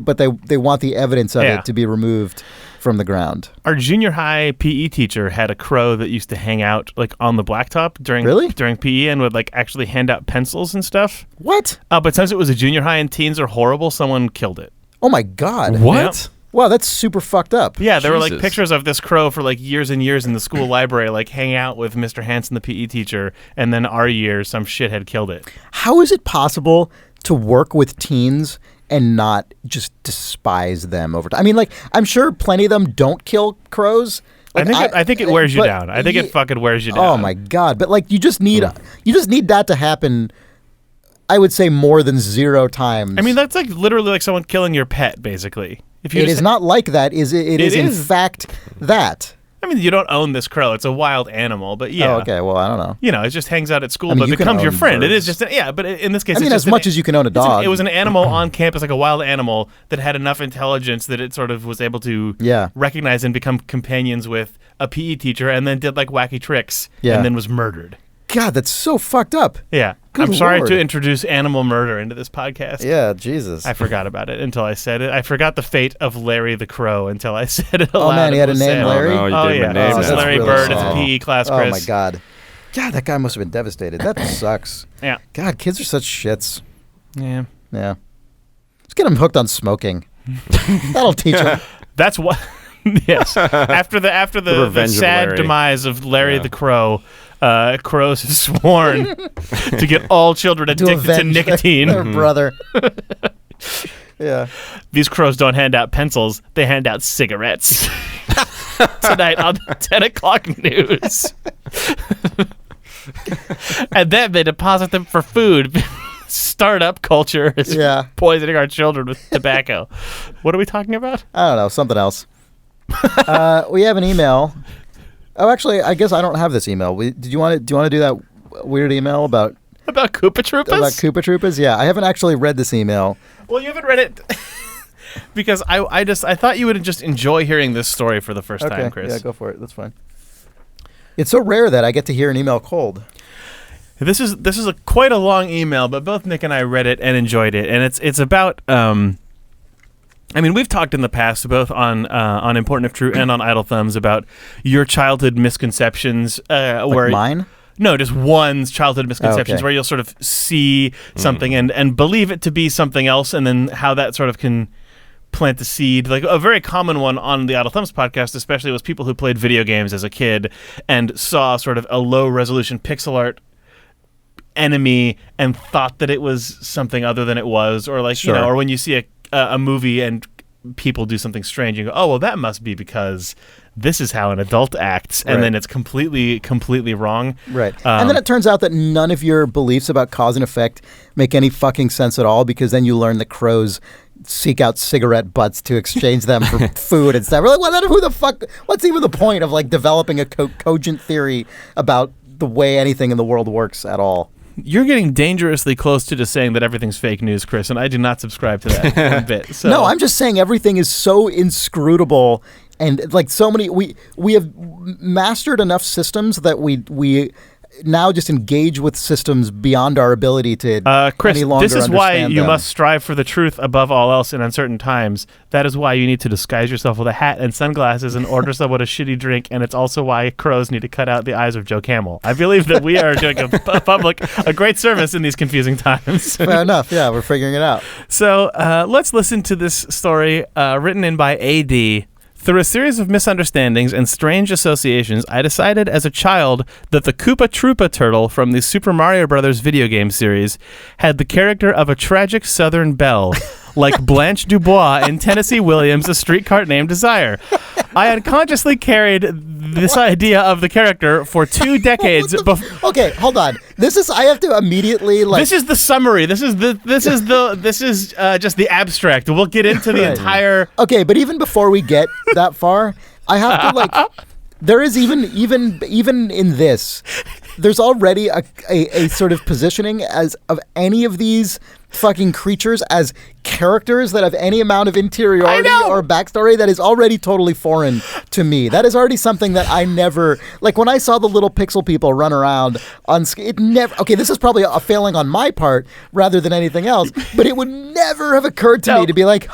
want the evidence of it to be removed from the ground. Our junior high PE teacher had a crow that used to hang out like on the blacktop during PE and would like actually hand out pencils and stuff. What? But since it was a junior high and teens are horrible, someone killed it. Oh my God! What? Yep. Wow, that's super fucked up. Yeah, there were like pictures of this crow for like years and years in the school library, like hanging out with Mr. Hansen, the PE teacher, and then our year, some shithead killed it. How is it possible to work with teens and not just despise them over time? I mean, like, I'm sure plenty of them don't kill crows. Like, I think it wears you down. I think it fucking wears you down. Oh my God! But like, you just need that to happen. I would say more than 0 times. I mean, that's like literally like someone killing your pet, basically. It is not like that. It is in fact that. I mean, you don't own this crow. It's a wild animal, but yeah. Oh, okay. Well, I don't know. It just hangs out at school, but becomes your friend. Birds. It is just, but in this case, I mean, as much as you can own a dog. It was an animal on campus, like a wild animal that had enough intelligence that it sort of was able to recognize and become companions with a PE teacher, and then did like wacky tricks, and then was murdered. God, that's so fucked up. Yeah. I'm sorry to introduce animal murder into this podcast. Yeah, Jesus. I forgot about it until I said it. I forgot the fate of Larry the Crow until I said it aloud. Oh, man, he had a name, Larry? Oh, no, you did name This is Larry really Bird. sad. It's a PE class, Chris. Oh, my God. God, that guy must have been devastated. That sucks. Yeah. God, kids are such shits. Yeah. Yeah. Let's get him hooked on smoking. That'll teach him. That's what... Yes. After the sad demise of Larry the Crow, Crows has sworn to get all children addicted to nicotine. Their brother. Yeah. These crows don't hand out pencils; they hand out cigarettes. Tonight on the 10 o'clock news, and then they deposit them for food. Startup culture is poisoning our children with tobacco. What are we talking about? I don't know. Something else. We have an email. Oh, actually, I guess I don't have this email. Do you want to do that weird email about Koopa Troopas? About Koopa Troopas? Yeah, I haven't actually read this email. Well, you haven't read it because I thought you would just enjoy hearing this story for the first time, Chris. Yeah, go for it. That's fine. It's so rare that I get to hear an email cold. This is quite a long email, but both Nick and I read it and enjoyed it, and it's about. I mean, we've talked in the past, both on Important If True and on Idle Thumbs, about your childhood misconceptions. Where mine? No, just one's childhood misconceptions, where you'll sort of see something and believe it to be something else, and then how that sort of can plant the seed. Like a very common one on the Idle Thumbs podcast, especially, was people who played video games as a kid and saw sort of a low-resolution pixel art enemy and thought that it was something other than it was, or like or when you see a movie and people do something strange, you go, oh, well, that must be because this is how an adult acts, and then it's completely wrong. Right. And then it turns out that none of your beliefs about cause and effect make any fucking sense at all, because then you learn that crows seek out cigarette butts to exchange them for food and stuff. We're like, well, who the fuck? What's even the point of like developing a cogent theory about the way anything in the world works at all? You're getting dangerously close to just saying that everything's fake news, Chris, and I do not subscribe to that one bit. So. No, I'm just saying everything is so inscrutable, and like so many, we have mastered enough systems that we now just engage with systems beyond our ability to Chris, any longer this is why you them. must strive for the truth above all else in uncertain times. That is why you need to disguise yourself with a hat and sunglasses and order someone a shitty drink, and it's also why crows need to cut out the eyes of Joe Camel. I believe that we are doing a public a great service in these confusing times. Fair enough. Yeah, we're figuring it out. So let's listen to this story written in by A.D. Through a series of misunderstandings and strange associations, I decided as a child that the Koopa Troopa turtle from the Super Mario Bros. Video game series had the character of a tragic Southern belle, like Blanche Dubois in Tennessee Williams' A Streetcar Named Desire. I unconsciously carried this idea of the character for 2 decades. Okay, hold on. I have to immediately like. This is the summary. This is just the abstract. We'll get into the entire. Okay, but even before we get that far, I have to like. There is even in this, there's already a sort of positioning as of any of these fucking creatures as characters that have any amount of interiority or backstory that is already totally foreign to me. That is already something that I never, like when I saw the little pixel people run around on, it never, okay, this is probably a failing on my part rather than anything else, but it would never have occurred to me to be like,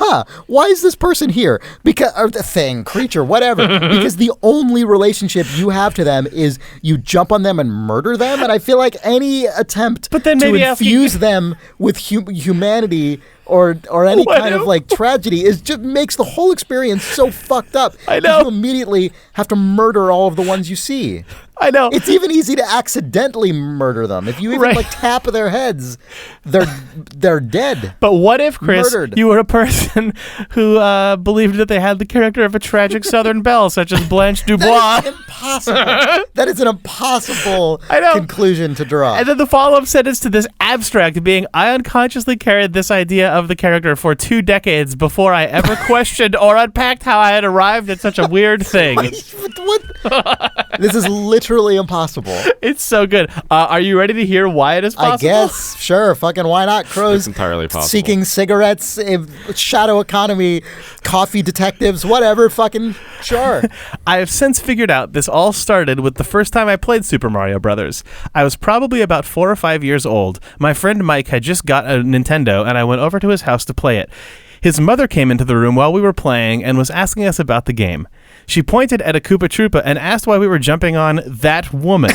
why is this person here? Because, or the thing, creature, whatever, because the only relationship you have to them is you jump on them and murder them, and I feel like any attempt to infuse them with humanity or any kind of like tragedy is just makes the whole experience so fucked up. I know. You immediately have to murder all of the ones you see. I know. It's even easy to accidentally murder them. If you even tap their heads, they're dead. But what if, Chris, murdered. You were a person who believed that they had the character of a tragic Southern belle, such as Blanche Dubois? That is impossible. That is an impossible conclusion to draw. And then the follow-up sentence to this abstract being, I unconsciously carried this idea of the character for 2 decades before I ever questioned or unpacked how I had arrived at such a weird thing. What? This is literally impossible. It's so good. Are you ready to hear why it is possible? I guess. Sure. Fucking why not? Crows. It's entirely possible. Seeking cigarettes, shadow economy, coffee detectives, whatever. Fucking sure. I have since figured out this all started with the first time I played Super Mario Brothers. I was probably about 4 or 5 years old. My friend Mike had just got a Nintendo, and I went over to his house to play it. His mother came into the room while we were playing and was asking us about the game. She pointed at a Koopa Troopa and asked why we were jumping on that woman.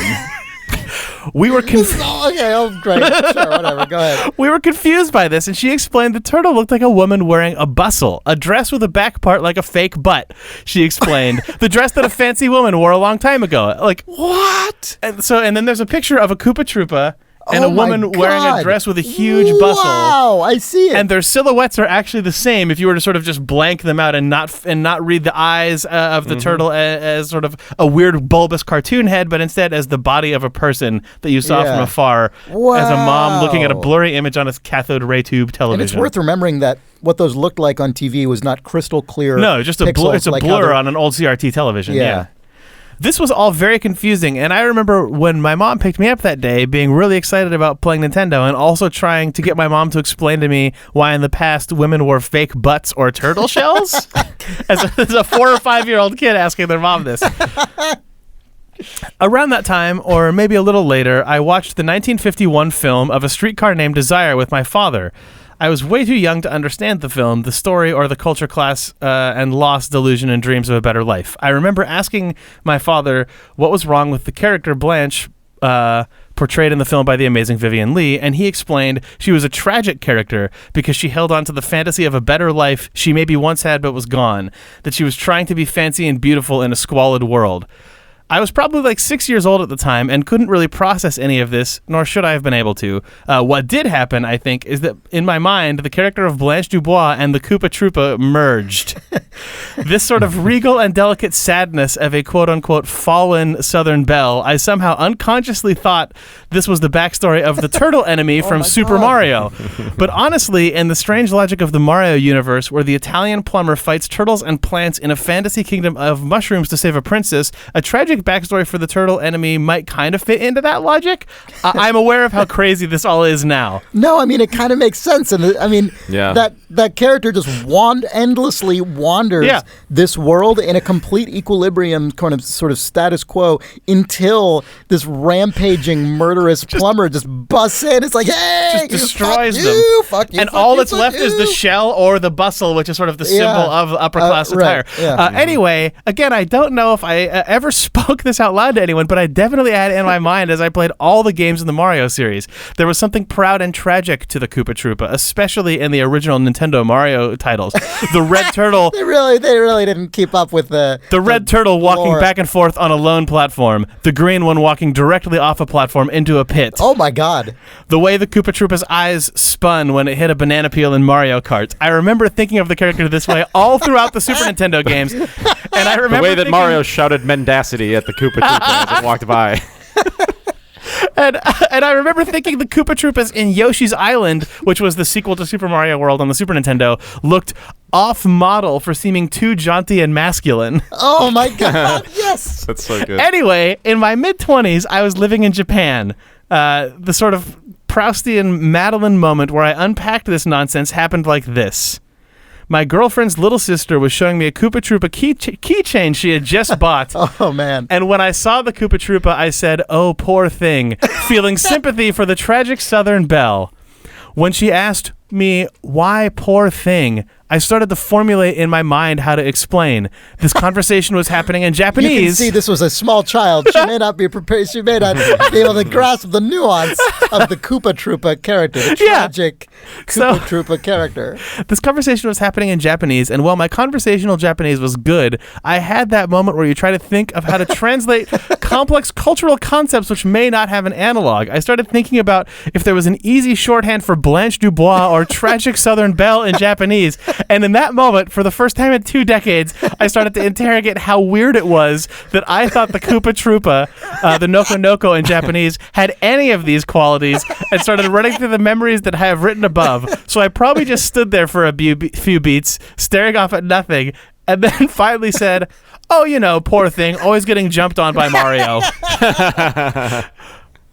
We were confused. Okay, oh, great. Sure, whatever. Go ahead. We were confused by this, and she explained the turtle looked like a woman wearing a bustle, a dress with a back part like a fake butt. She explained the dress that a fancy woman wore a long time ago. Like what? And then there's a picture of a Koopa Troopa and a woman wearing a dress with a huge bustle. Wow, I see it. And their silhouettes are actually the same if you were to sort of just blank them out and not read the eyes of the turtle as sort of a weird bulbous cartoon head, but instead as the body of a person that you saw from afar as a mom looking at a blurry image on a cathode ray tube television. And it's worth remembering that what those looked like on TV was not crystal clear. No, just a blur. It's a blur on an old CRT television. Yeah. This was all very confusing, and I remember when my mom picked me up that day being really excited about playing Nintendo and also trying to get my mom to explain to me why in the past women wore fake butts or turtle shells. as a 4 or 5 year old kid asking their mom this. Around that time, or maybe a little later, I watched the 1951 film of A Streetcar Named Desire with my father. I was way too young to understand the film, the story, or the culture class and lost delusion and dreams of a better life. I remember asking my father what was wrong with the character Blanche portrayed in the film by the amazing Vivien Leigh, and he explained she was a tragic character because she held on to the fantasy of a better life she maybe once had but was gone, that she was trying to be fancy and beautiful in a squalid world. I was probably like 6 years old at the time and couldn't really process any of this, nor should I have been able to. What did happen, I think, is that in my mind, the character of Blanche Dubois and the Koopa Troopa merged. This sort of regal and delicate sadness of a quote-unquote fallen Southern belle, I somehow unconsciously thought this was the backstory of the turtle enemy from Super Mario. But honestly, in the strange logic of the Mario universe, where the Italian plumber fights turtles and plants in a fantasy kingdom of mushrooms to save a princess, a tragic backstory for the turtle enemy might kind of fit into that logic. I'm aware of how crazy this all is now. No, I mean, it kind of makes sense. And I mean, that character just endlessly wanders this world in a complete equilibrium, kind of sort of status quo, until this rampaging, murderous plumber just busts in. It's like, hey! Just destroys them. Fuck you, and all that's left is the shell or the bustle, which is sort of the symbol of upper class attire. Right. Anyway, again, I don't know if I ever spoke this out loud to anyone, but I definitely had it in my mind as I played all the games in the Mario series. There was something proud and tragic to the Koopa Troopa, especially in the original Nintendo Mario titles. The red turtle... They really didn't keep up with the red turtle walking back and forth on a lone platform. The green one walking directly off a platform into a pit. Oh my god. The way the Koopa Troopa's eyes spun when it hit a banana peel in Mario Kart. I remember thinking of the character this way all throughout the Super Nintendo games. And I remember the way that Mario shouted mendacity at the Koopa Troopa as it walked by. And I remember thinking the Koopa Troopas in Yoshi's Island, which was the sequel to Super Mario World on the Super Nintendo, looked off-model for seeming too jaunty and masculine. Oh my god, yes! That's so good. Anyway, in my mid-20s, I was living in Japan. The sort of Proustian Madeline moment where I unpacked this nonsense happened like this. My girlfriend's little sister was showing me a Koopa Troopa keychain she had just bought. Oh, man. And when I saw the Koopa Troopa, I said, oh, poor thing, feeling sympathy for the tragic Southern belle. When she asked me, why poor thing, I started to formulate in my mind how to explain. This conversation was happening in Japanese. You can see this was a small child. She may not be prepared. She may not be able to grasp the nuance of the Koopa Troopa character, the tragic Koopa Troopa character. This conversation was happening in Japanese, and while my conversational Japanese was good, I had that moment where you try to think of how to translate complex cultural concepts which may not have an analog. I started thinking about if there was an easy shorthand for Blanche Dubois or Tragic Southern Belle in Japanese, and in that moment, for the first time in 2 decades, I started to interrogate how weird it was that I thought the Koopa Troopa, the Noko Noko in Japanese, had any of these qualities, and started running through the memories that I have written above. So I probably just stood there for a few beats, staring off at nothing, and then finally said, "Oh, you know, poor thing, always getting jumped on by Mario."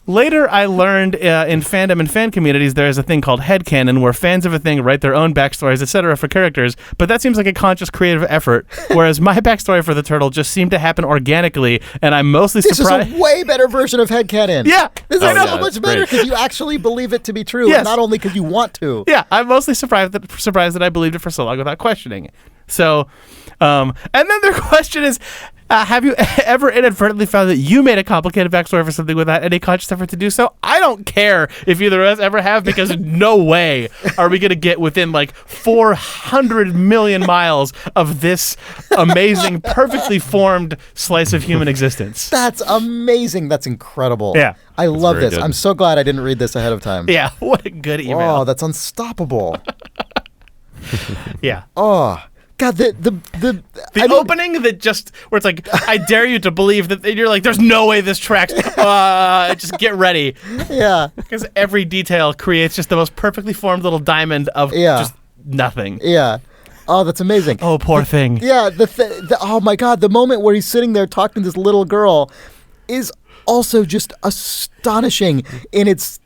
Later, I learned in fandom and fan communities there is a thing called headcanon, where fans of a thing write their own backstories, etc. for characters, but that seems like a conscious creative effort, whereas my backstory for the turtle just seemed to happen organically, and I'm mostly surprised. This is a way better version of headcanon. Yeah. This is so much better because you actually believe it to be true, and not only because you want to. Yeah, I'm mostly surprised that I believed it for so long without questioning. So, and then their question is, have you ever inadvertently found that you made a complicated backstory for something without any conscious effort to do so? I don't care if either of us ever have, because no way are we going to get within like 400 million miles of this amazing, perfectly formed slice of human existence. That's amazing. That's incredible. Yeah. I love this. Good. I'm so glad I didn't read this ahead of time. Yeah, what a good email. Oh, that's unstoppable. Yeah. Oh. God, the opening that just where it's like, I dare you to believe that, and you're like, there's no way this tracks. Just get ready. Yeah. Because every detail creates just the most perfectly formed little diamond of just nothing. Yeah. Oh, that's amazing. Oh, poor thing. Yeah. Oh my God, the moment where he's sitting there talking to this little girl is also just astonishing in its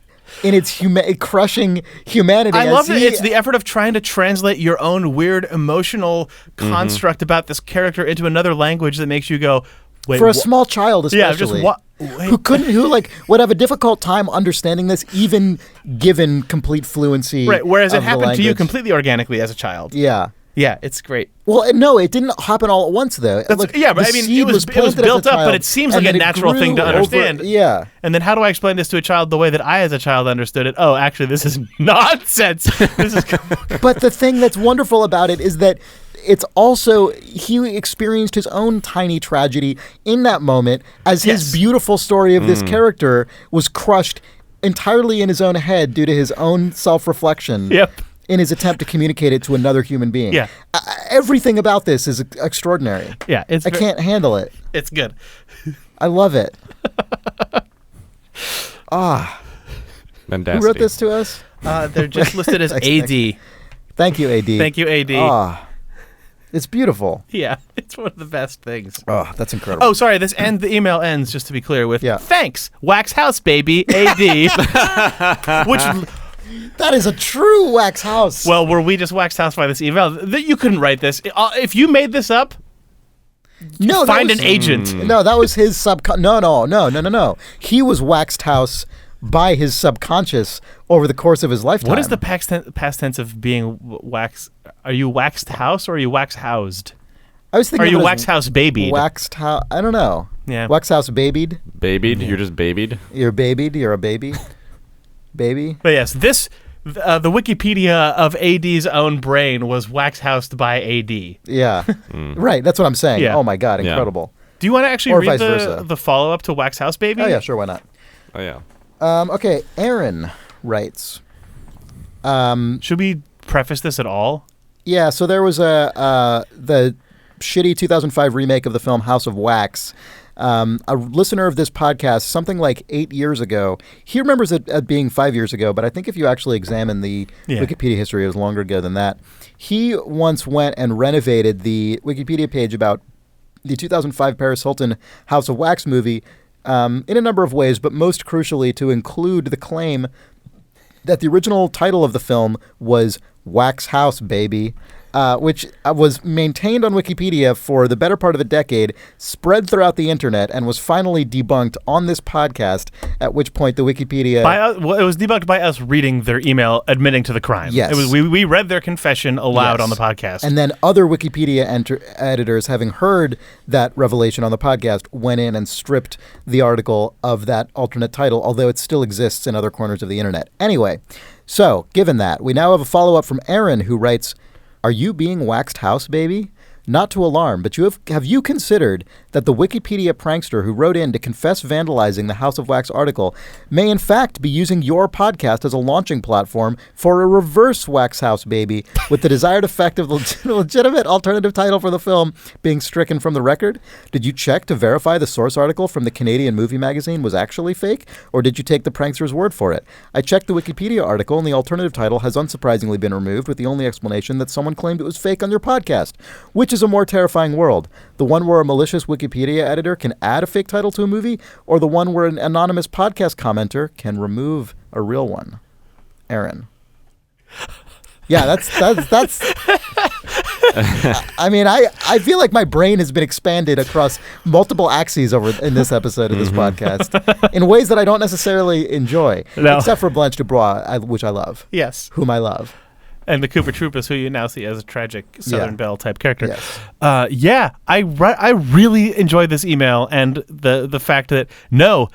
crushing humanity. I love that it's the effort of trying to translate your own weird emotional construct about this character into another language that makes you go, wait. For a small child, especially. Yeah, just who would have a difficult time understanding this, even given complete fluency. Right, whereas it happened to you language. Completely organically as a child. Yeah. Yeah, it's great. Well, no, it didn't happen all at once, though. But I mean, it was built up, but it seems like a natural thing to understand. Yeah. And then how do I explain this to a child the way that I, as a child, understood it? Oh, actually, this is nonsense. This is. But the thing that's wonderful about it is that it's also, he experienced his own tiny tragedy in that moment, as his beautiful story of this character was crushed entirely in his own head due to his own self-reflection. Yep. In his attempt to communicate it to another human being. Yeah. Everything about this is extraordinary. Yeah. I can't handle it. It's good. I love it. Fantastic. Who wrote this to us? They're just listed as AD. Thank you, AD. Thank you, AD. It's beautiful. Yeah, it's one of the best things. Oh, that's incredible. Oh, sorry. The email ends, just to be clear, with thanks, Wax House Baby, AD. Which... That is a true Wax House. Well, were we just waxed house by this email? You couldn't write this. If you made this up, find an agent. No, that was his No. He was waxed house by his subconscious over the course of his lifetime. What is the past tense of being wax? Are you waxed house or are you wax housed? I was thinking. Are you wax house babied? Waxed house. I don't know. Yeah. Wax house babied. Babied? You're just babied? You're babied. You're a baby. Baby. But yes, the Wikipedia of AD's own brain was wax-housed by AD. Yeah. Right, that's what I'm saying. Yeah. Oh my God, incredible. Do you want to actually read the follow-up to Wax House Baby? Oh yeah, sure, why not? Oh yeah. Okay, Aaron writes. Should we preface this at all? Yeah, so there was the shitty 2005 remake of the film House of Wax. A listener of this podcast, something like 8 years ago, he remembers it being 5 years ago, but I think if you actually examine the Wikipedia history, it was longer ago than that. He once went and renovated the Wikipedia page about the 2005 Paris Hilton House of Wax movie in a number of ways, but most crucially to include the claim that the original title of the film was Wax House Baby. which was maintained on Wikipedia for the better part of a decade, spread throughout the internet, and was finally debunked on this podcast, at which point the Wikipedia... it was debunked by us reading their email admitting to the crime. Yes. We read their confession aloud on the podcast. And then other Wikipedia editors, having heard that revelation on the podcast, went in and stripped the article of that alternate title, although it still exists in other corners of the internet. Anyway, so given that, we now have a follow-up from Aaron, who writes... Are you being waxed house, baby? Not to alarm, but have you considered that the Wikipedia prankster who wrote in to confess vandalizing the House of Wax article may in fact be using your podcast as a launching platform for a reverse wax house baby, with the desired effect of the legitimate alternative title for the film being stricken from the record? Did you check to verify the source article from the Canadian movie magazine was actually fake, or did you take the prankster's word for it? I checked the Wikipedia article, and the alternative title has unsurprisingly been removed, with the only explanation that someone claimed it was fake on your podcast. Which is a more terrifying world? The one where a malicious Wikipedia editor can add a fake title to a movie, or the one where an anonymous podcast commenter can remove a real one? Aaron. Yeah, that's I mean, I feel like my brain has been expanded across multiple axes in this episode of this podcast in ways that I don't necessarily enjoy, except for Blanche Dubois, which I love. Yes. Whom I love. And the Cooper Troopers, who you now see as a tragic Southern Belle type character. Yes. I really enjoyed this email, and the fact that none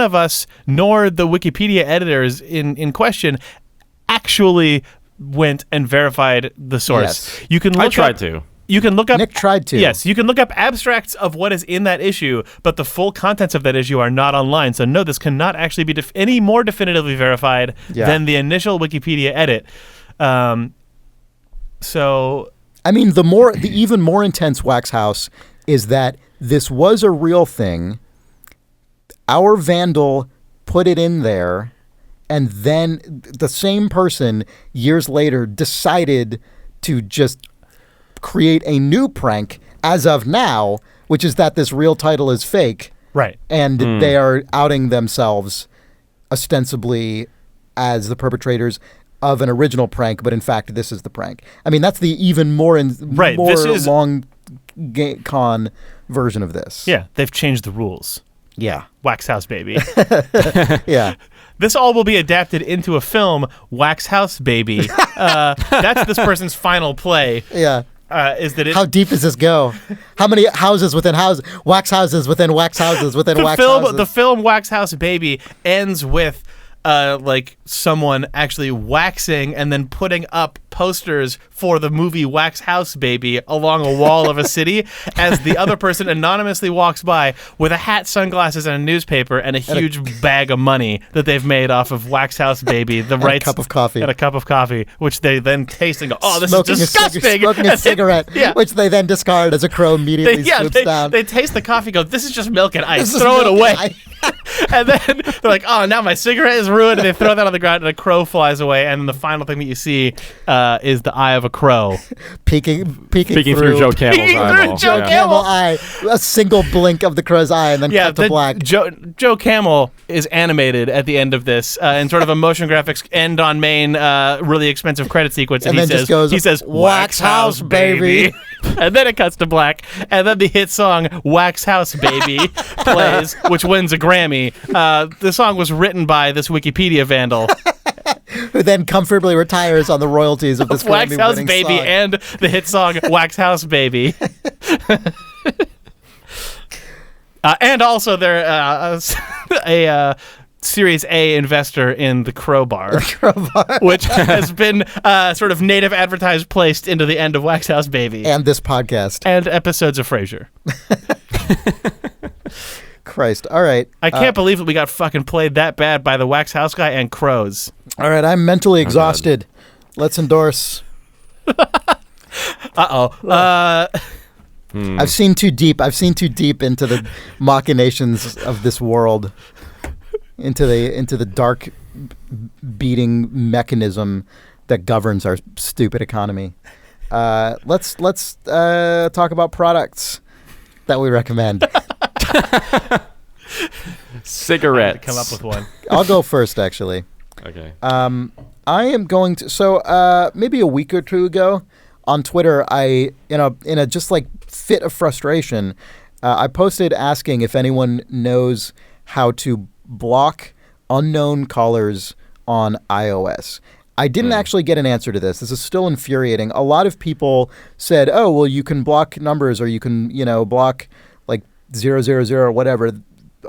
of us, nor the Wikipedia editors in question, actually went and verified the source. Yes. You can look You can look up... Nick tried to. Yes, you can look up abstracts of what is in that issue, but the full contents of that issue are not online. So no, this cannot actually be any more definitively verified than the initial Wikipedia edit. So... I mean, the even more intense Wax House is that this was a real thing. Our vandal put it in there, and then the same person years later decided to just create a new prank as of now, which is that this real title is fake. Right. And they are outing themselves ostensibly as the perpetrators of an original prank, but in fact, this is the prank. I mean, that's the even more long con version of this. Yeah, they've changed the rules. Yeah. Wax House, baby. Yeah. This all will be adapted into a film, Wax House, Baby. That's this person's final play. Yeah. How deep does this go? How many houses within houses? Wax houses within wax houses within wax houses. The film Wax House, Baby ends with like someone actually waxing and then putting up posters for the movie Wax House, Baby along a wall of a city as the other person anonymously walks by with a hat, sunglasses, and a newspaper and a huge bag of money that they've made off of Wax House, Baby. The rights, a cup of coffee. And a cup of coffee, which they then taste and go, oh, this is disgusting. Smoking a cigarette, which they then discard as a crow immediately swoops down. They taste the coffee, go, this is just milk and ice. Throw it away. And then they're like, oh, now my cigarette is ruined. And they throw that on the ground and a crow flies away. And then the final thing that you see is the eye of a crow. Peeking through Joe Campbell's eyeball. Joe Camel eye. A single blink of the crow's eye and then cut to black. Joe Camel is animated at the end of this in sort of a motion graphics end on main really expensive credit sequence. And he says, Wax House, baby. And then it cuts to black. And then the hit song, Wax House, Baby, plays, which wins a Grammy. The song was written by this Wikipedia vandal. Who then comfortably retires on the royalties of this Wax House, Grammy-winning Baby song. and the hit song, Wax House, Baby. And also they're a Series A investor in the Crowbar, which has been sort of native advertised placed into the end of Wax House, Baby. And this podcast. And episodes of Frasier. Christ. All right. I can't believe that we got fucking played that bad by the Wax House guy and crows. All right. I'm mentally exhausted. Let's endorse. Uh-oh. I've seen too deep. I've seen too deep into the machinations of this world. Into the dark beating mechanism that governs our stupid economy. Let's talk about products that we recommend. Cigarettes. Come up with one. I'll go first, actually. Okay. I am going to. So maybe a week or two ago, on Twitter, I in a just like fit of frustration, I posted asking if anyone knows how to block unknown callers on iOS. I didn't actually get an answer to this. This is still infuriating. A lot of people said, "Oh, well, you can block numbers, or you can, block like 000 or whatever."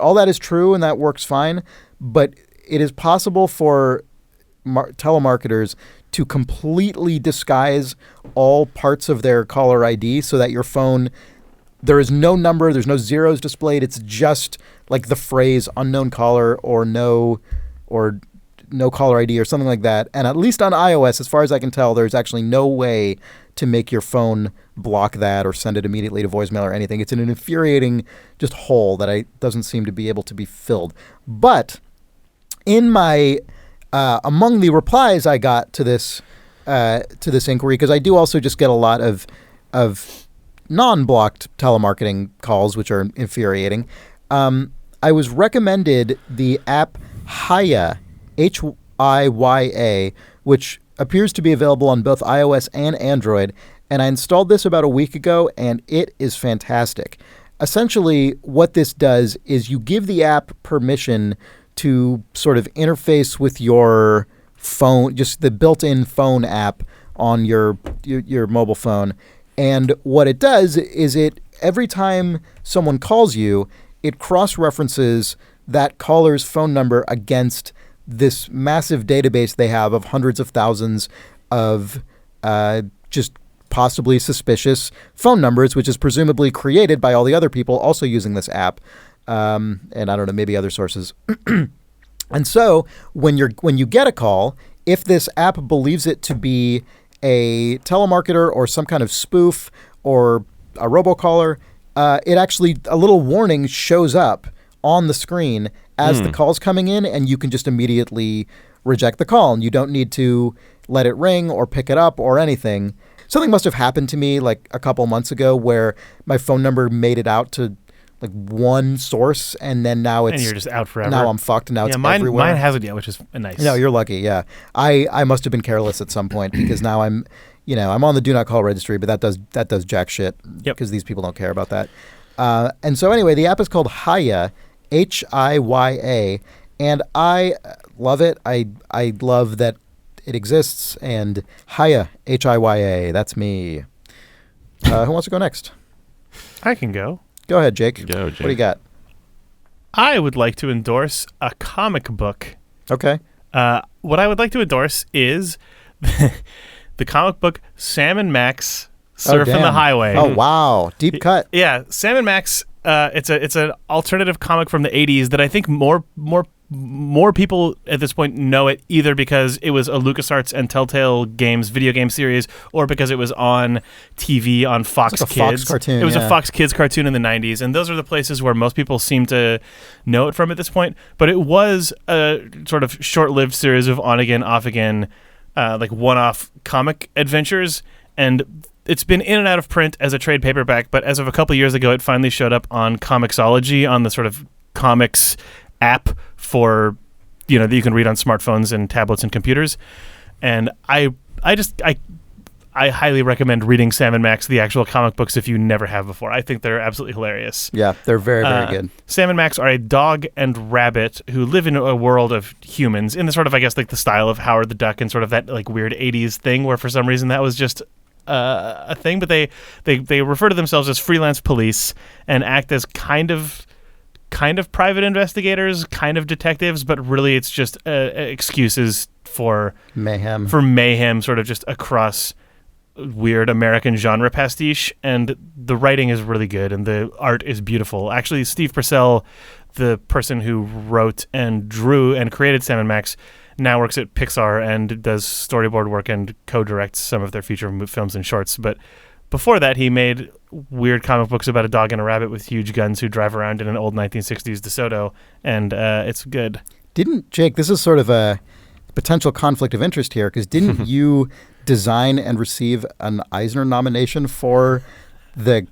All that is true, and that works fine. But it is possible for telemarketers to completely disguise all parts of their caller ID so that your phone, there is no number, there's no zeros displayed. It's just like the phrase "unknown caller" or no caller ID or something like that. And at least on iOS, as far as I can tell, there's actually no way to make your phone block that or send it immediately to voicemail or anything. It's an infuriating just hole that doesn't seem to be able to be filled. But in my among the replies I got to this inquiry, because I do also just get a lot of non-blocked telemarketing calls, which are infuriating. I was recommended the app Hiya, Hiya, which appears to be available on both iOS and Android, and I installed this about a week ago, and it is fantastic. Essentially, what this does is you give the app permission to sort of interface with your phone, just the built-in phone app on your mobile phone. And what it does is every time someone calls you, it cross-references that caller's phone number against this massive database they have of hundreds of thousands of just possibly suspicious phone numbers, which is presumably created by all the other people also using this app. And I don't know, maybe other sources. And so when you get a call, if this app believes it to be a telemarketer or some kind of spoof or a robocaller, it actually, a little warning shows up on the screen as the call's coming in, and you can just immediately reject the call, and you don't need to let it ring or pick it up or anything. Something must have happened to me like a couple months ago where my phone number made it out to like one source, and then now it's... And you're just out forever. Now I'm fucked, and now it's everywhere. Mine hasn't yet, which is nice. No, you're lucky, yeah. I must have been careless at some point because now I'm on the do not call registry, but that does jack shit because these people don't care about that. And so anyway, the app is called Hiya, Hiya, and I love it. I love that it exists, and Hiya, Hiya, that's me. Who wants to go next? I can go. Go ahead, Jake. Go, Jake. What do you got? I would like to endorse a comic book. Okay. What I would like to endorse is the comic book Sam and Max Surfing the Highway. Oh, wow. Deep cut. Yeah, Sam and Max, it's an alternative comic from the 80s that I think more people at this point know it either because it was a LucasArts and Telltale Games video game series or because it was on TV on Fox like a Kids. Fox cartoon, it was a Fox Kids cartoon in the 90s, and those are the places where most people seem to know it from at this point. But it was a sort of short-lived series of on-again, off-again, like one-off comic adventures, and it's been in and out of print as a trade paperback, but as of a couple years ago, it finally showed up on Comixology, on the sort of comics app for, that you can read on smartphones and tablets and computers. And I highly recommend reading Sam and Max, the actual comic books, if you never have before. I think they're absolutely hilarious. Yeah, they're very, very good. Sam and Max are a dog and rabbit who live in a world of humans in the sort of, I guess, like the style of Howard the Duck and sort of that like weird 80s thing where for some reason that was just a thing. But they refer to themselves as freelance police and act as kind of private investigators, kind of detectives, but really it's just excuses for mayhem, sort of just across weird American genre pastiche. And the writing is really good and the art is beautiful. Actually, Steve Purcell, the person who wrote and drew and created Sam and Max, now works at Pixar and does storyboard work and co-directs some of their feature films and shorts. But before that, he made weird comic books about a dog and a rabbit with huge guns who drive around in an old 1960s DeSoto, and it's good. Jake, this is sort of a potential conflict of interest here, because didn't you design and receive an Eisner nomination for the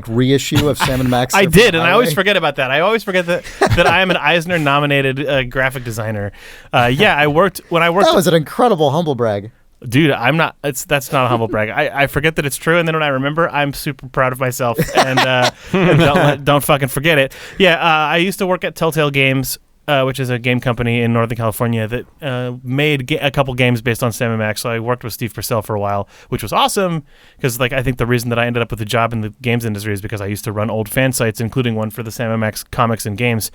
reissue of Sam and Max? I did, and I always forget about that. I always forget that I am an Eisner-nominated graphic designer. I worked... That was an incredible humble brag. Dude, I'm not. That's not a humble brag. I forget that it's true, and then when I remember, I'm super proud of myself, and don't fucking forget it. Yeah, I used to work at Telltale Games, which is a game company in Northern California that made a couple games based on Sam & Max. So I worked with Steve Purcell for a while, which was awesome because I think the reason that I ended up with a job in the games industry is because I used to run old fan sites, including one for the Sam & Max comics and games.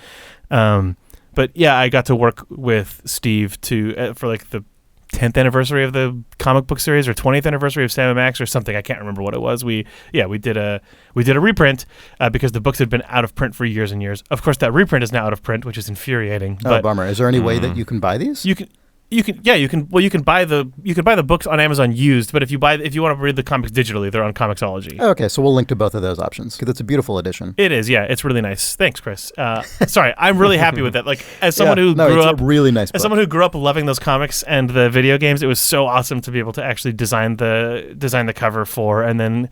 But yeah, I got to work with Steve for the 10th anniversary of the comic book series or 20th anniversary of Sam & Max or something. I can't remember what it was. We did a reprint because the books had been out of print for years and years. Of course, that reprint is now out of print, which is infuriating. Oh, bummer. Is there any way that you can buy these? You can buy the books on Amazon used, but if you want to read the comics digitally, they're on Comixology. Okay, so we'll link to both of those options because it's a beautiful edition. It is, yeah, it's really nice. Thanks, Chris. Sorry, I'm really happy with that. As someone who grew up, really nice book. As someone who grew up loving those comics and the video games, it was so awesome to be able to actually design the cover for, and then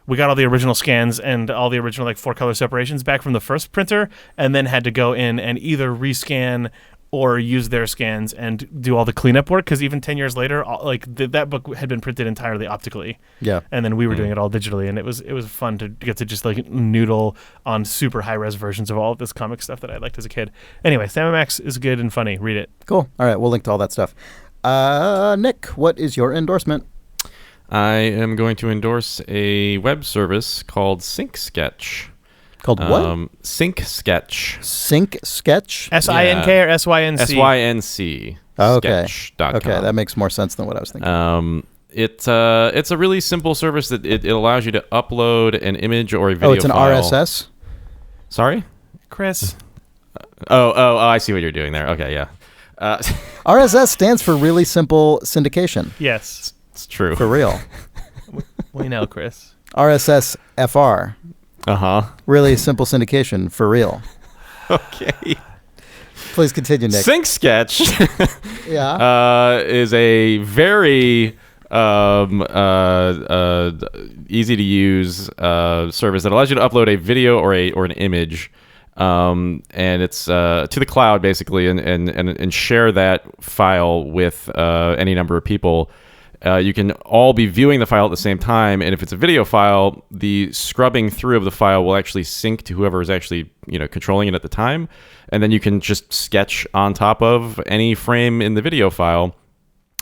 we got all the original scans and all the original 4-color separations back from the first printer, and then had to go in and either rescan or use their scans and do all the cleanup work, because even 10 years later, that book had been printed entirely optically. Yeah. And then we were doing it all digitally, and it was fun to get to just noodle on super high-res versions of all of this comic stuff that I liked as a kid. Anyway, Sam & Max is good and funny. Read it. Cool. All right, we'll link to all that stuff. Nick, what is your endorsement? I am going to endorse a web service called Sync Sketch. Called what? Sync Sketch. Sync Sketch? SINK or SYNC? SYNC. Oh, okay. Sketch.com. Okay, that makes more sense than what I was thinking. It's a really simple service that it allows you to upload an image or a video file. Oh, it's an RSS? Sorry? Chris. Oh, I see what you're doing there. Okay, yeah. RSS stands for really simple syndication. Yes. It's true. For real. We know, Chris. RSS FR. Uh-huh. Really simple syndication, for real. Okay. Please continue, Nick. Sync Sketch is a very easy to use service that allows you to upload a video or an image, and it's to the cloud basically, and share that file with any number of people. You can all be viewing the file at the same time, and if it's a video file, the scrubbing through of the file will actually sync to whoever is actually controlling it at the time, and then you can just sketch on top of any frame in the video file.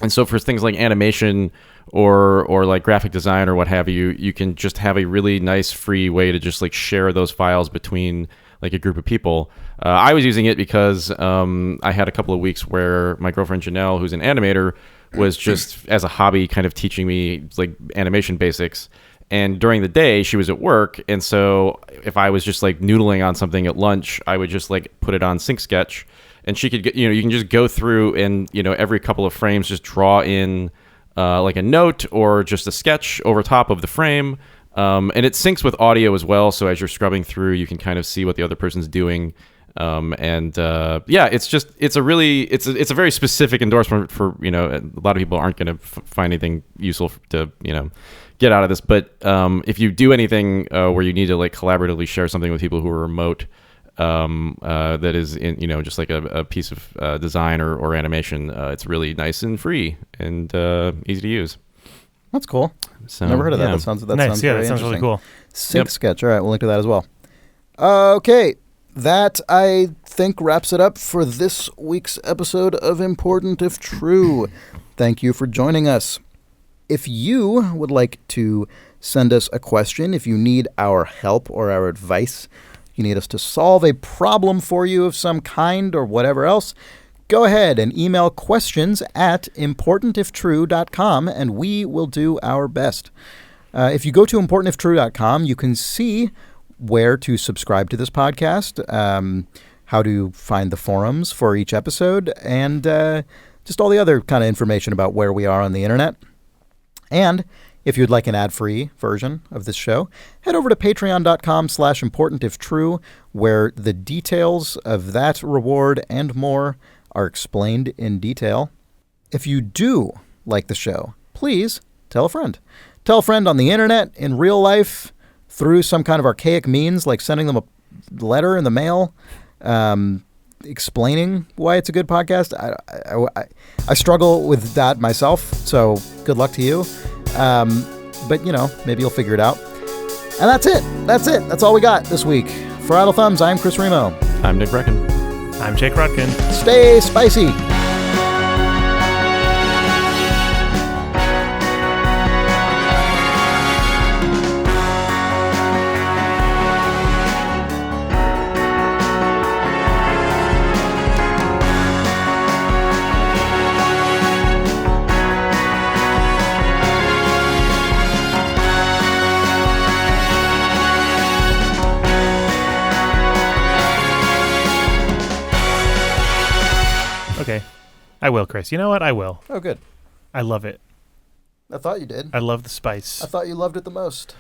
And so for things like animation or like graphic design or what have you, you can just have a really nice free way to just share those files between a group of people. I was using it because I had a couple of weeks where my girlfriend Janelle, who's an animator, was just as a hobby kind of teaching me animation basics. And during the day she was at work, and so if I was just noodling on something at lunch, I would just put it on Sync Sketch, and she could get, you can just go through and every couple of frames just draw in a note or just a sketch over top of the frame. And it syncs with audio as well, so as you're scrubbing through, you can kind of see what the other person's doing. It's a very specific endorsement for, a lot of people aren't going to find anything useful to, get out of this. But if you do anything where you need to collaboratively share something with people who are remote, that is in, just a piece of design or animation, it's really nice and free and easy to use. That's cool. So, never heard of that. Yeah. That sounds nice. Very that sounds really cool. Sync Sketch. All right, we'll link to that as well. Okay. That, I think, wraps it up for this week's episode of Important If True. Thank you for joining us. If you would like to send us a question, if you need our help or our advice, you need us to solve a problem for you of some kind or whatever else, go ahead and email questions at importantiftrue.com, and we will do our best. If you go to importantiftrue.com, you can see where to subscribe to this podcast, how to find the forums for each episode, and just all the other kind of information about where we are on the internet. And if you'd like an ad-free version of this show, head over to patreon.com/importantiftrue, where the details of that reward and more are explained in detail. If you do like the show, please tell a friend. Tell a friend on the internet, in real life, through some kind of archaic means like sending them a letter in the mail. explaining why it's a good podcast. I struggle with that myself, so good luck to you. But, maybe you'll figure it out. And that's it. That's all we got this week. For Idle Thumbs, I'm Chris Remo. I'm Nick Brecken. I'm Jake Rutkin. Stay spicy. Okay. I will, Chris. You know what? I will. Oh, good. I love it. I thought you did. I love the spice. I thought you loved it the most.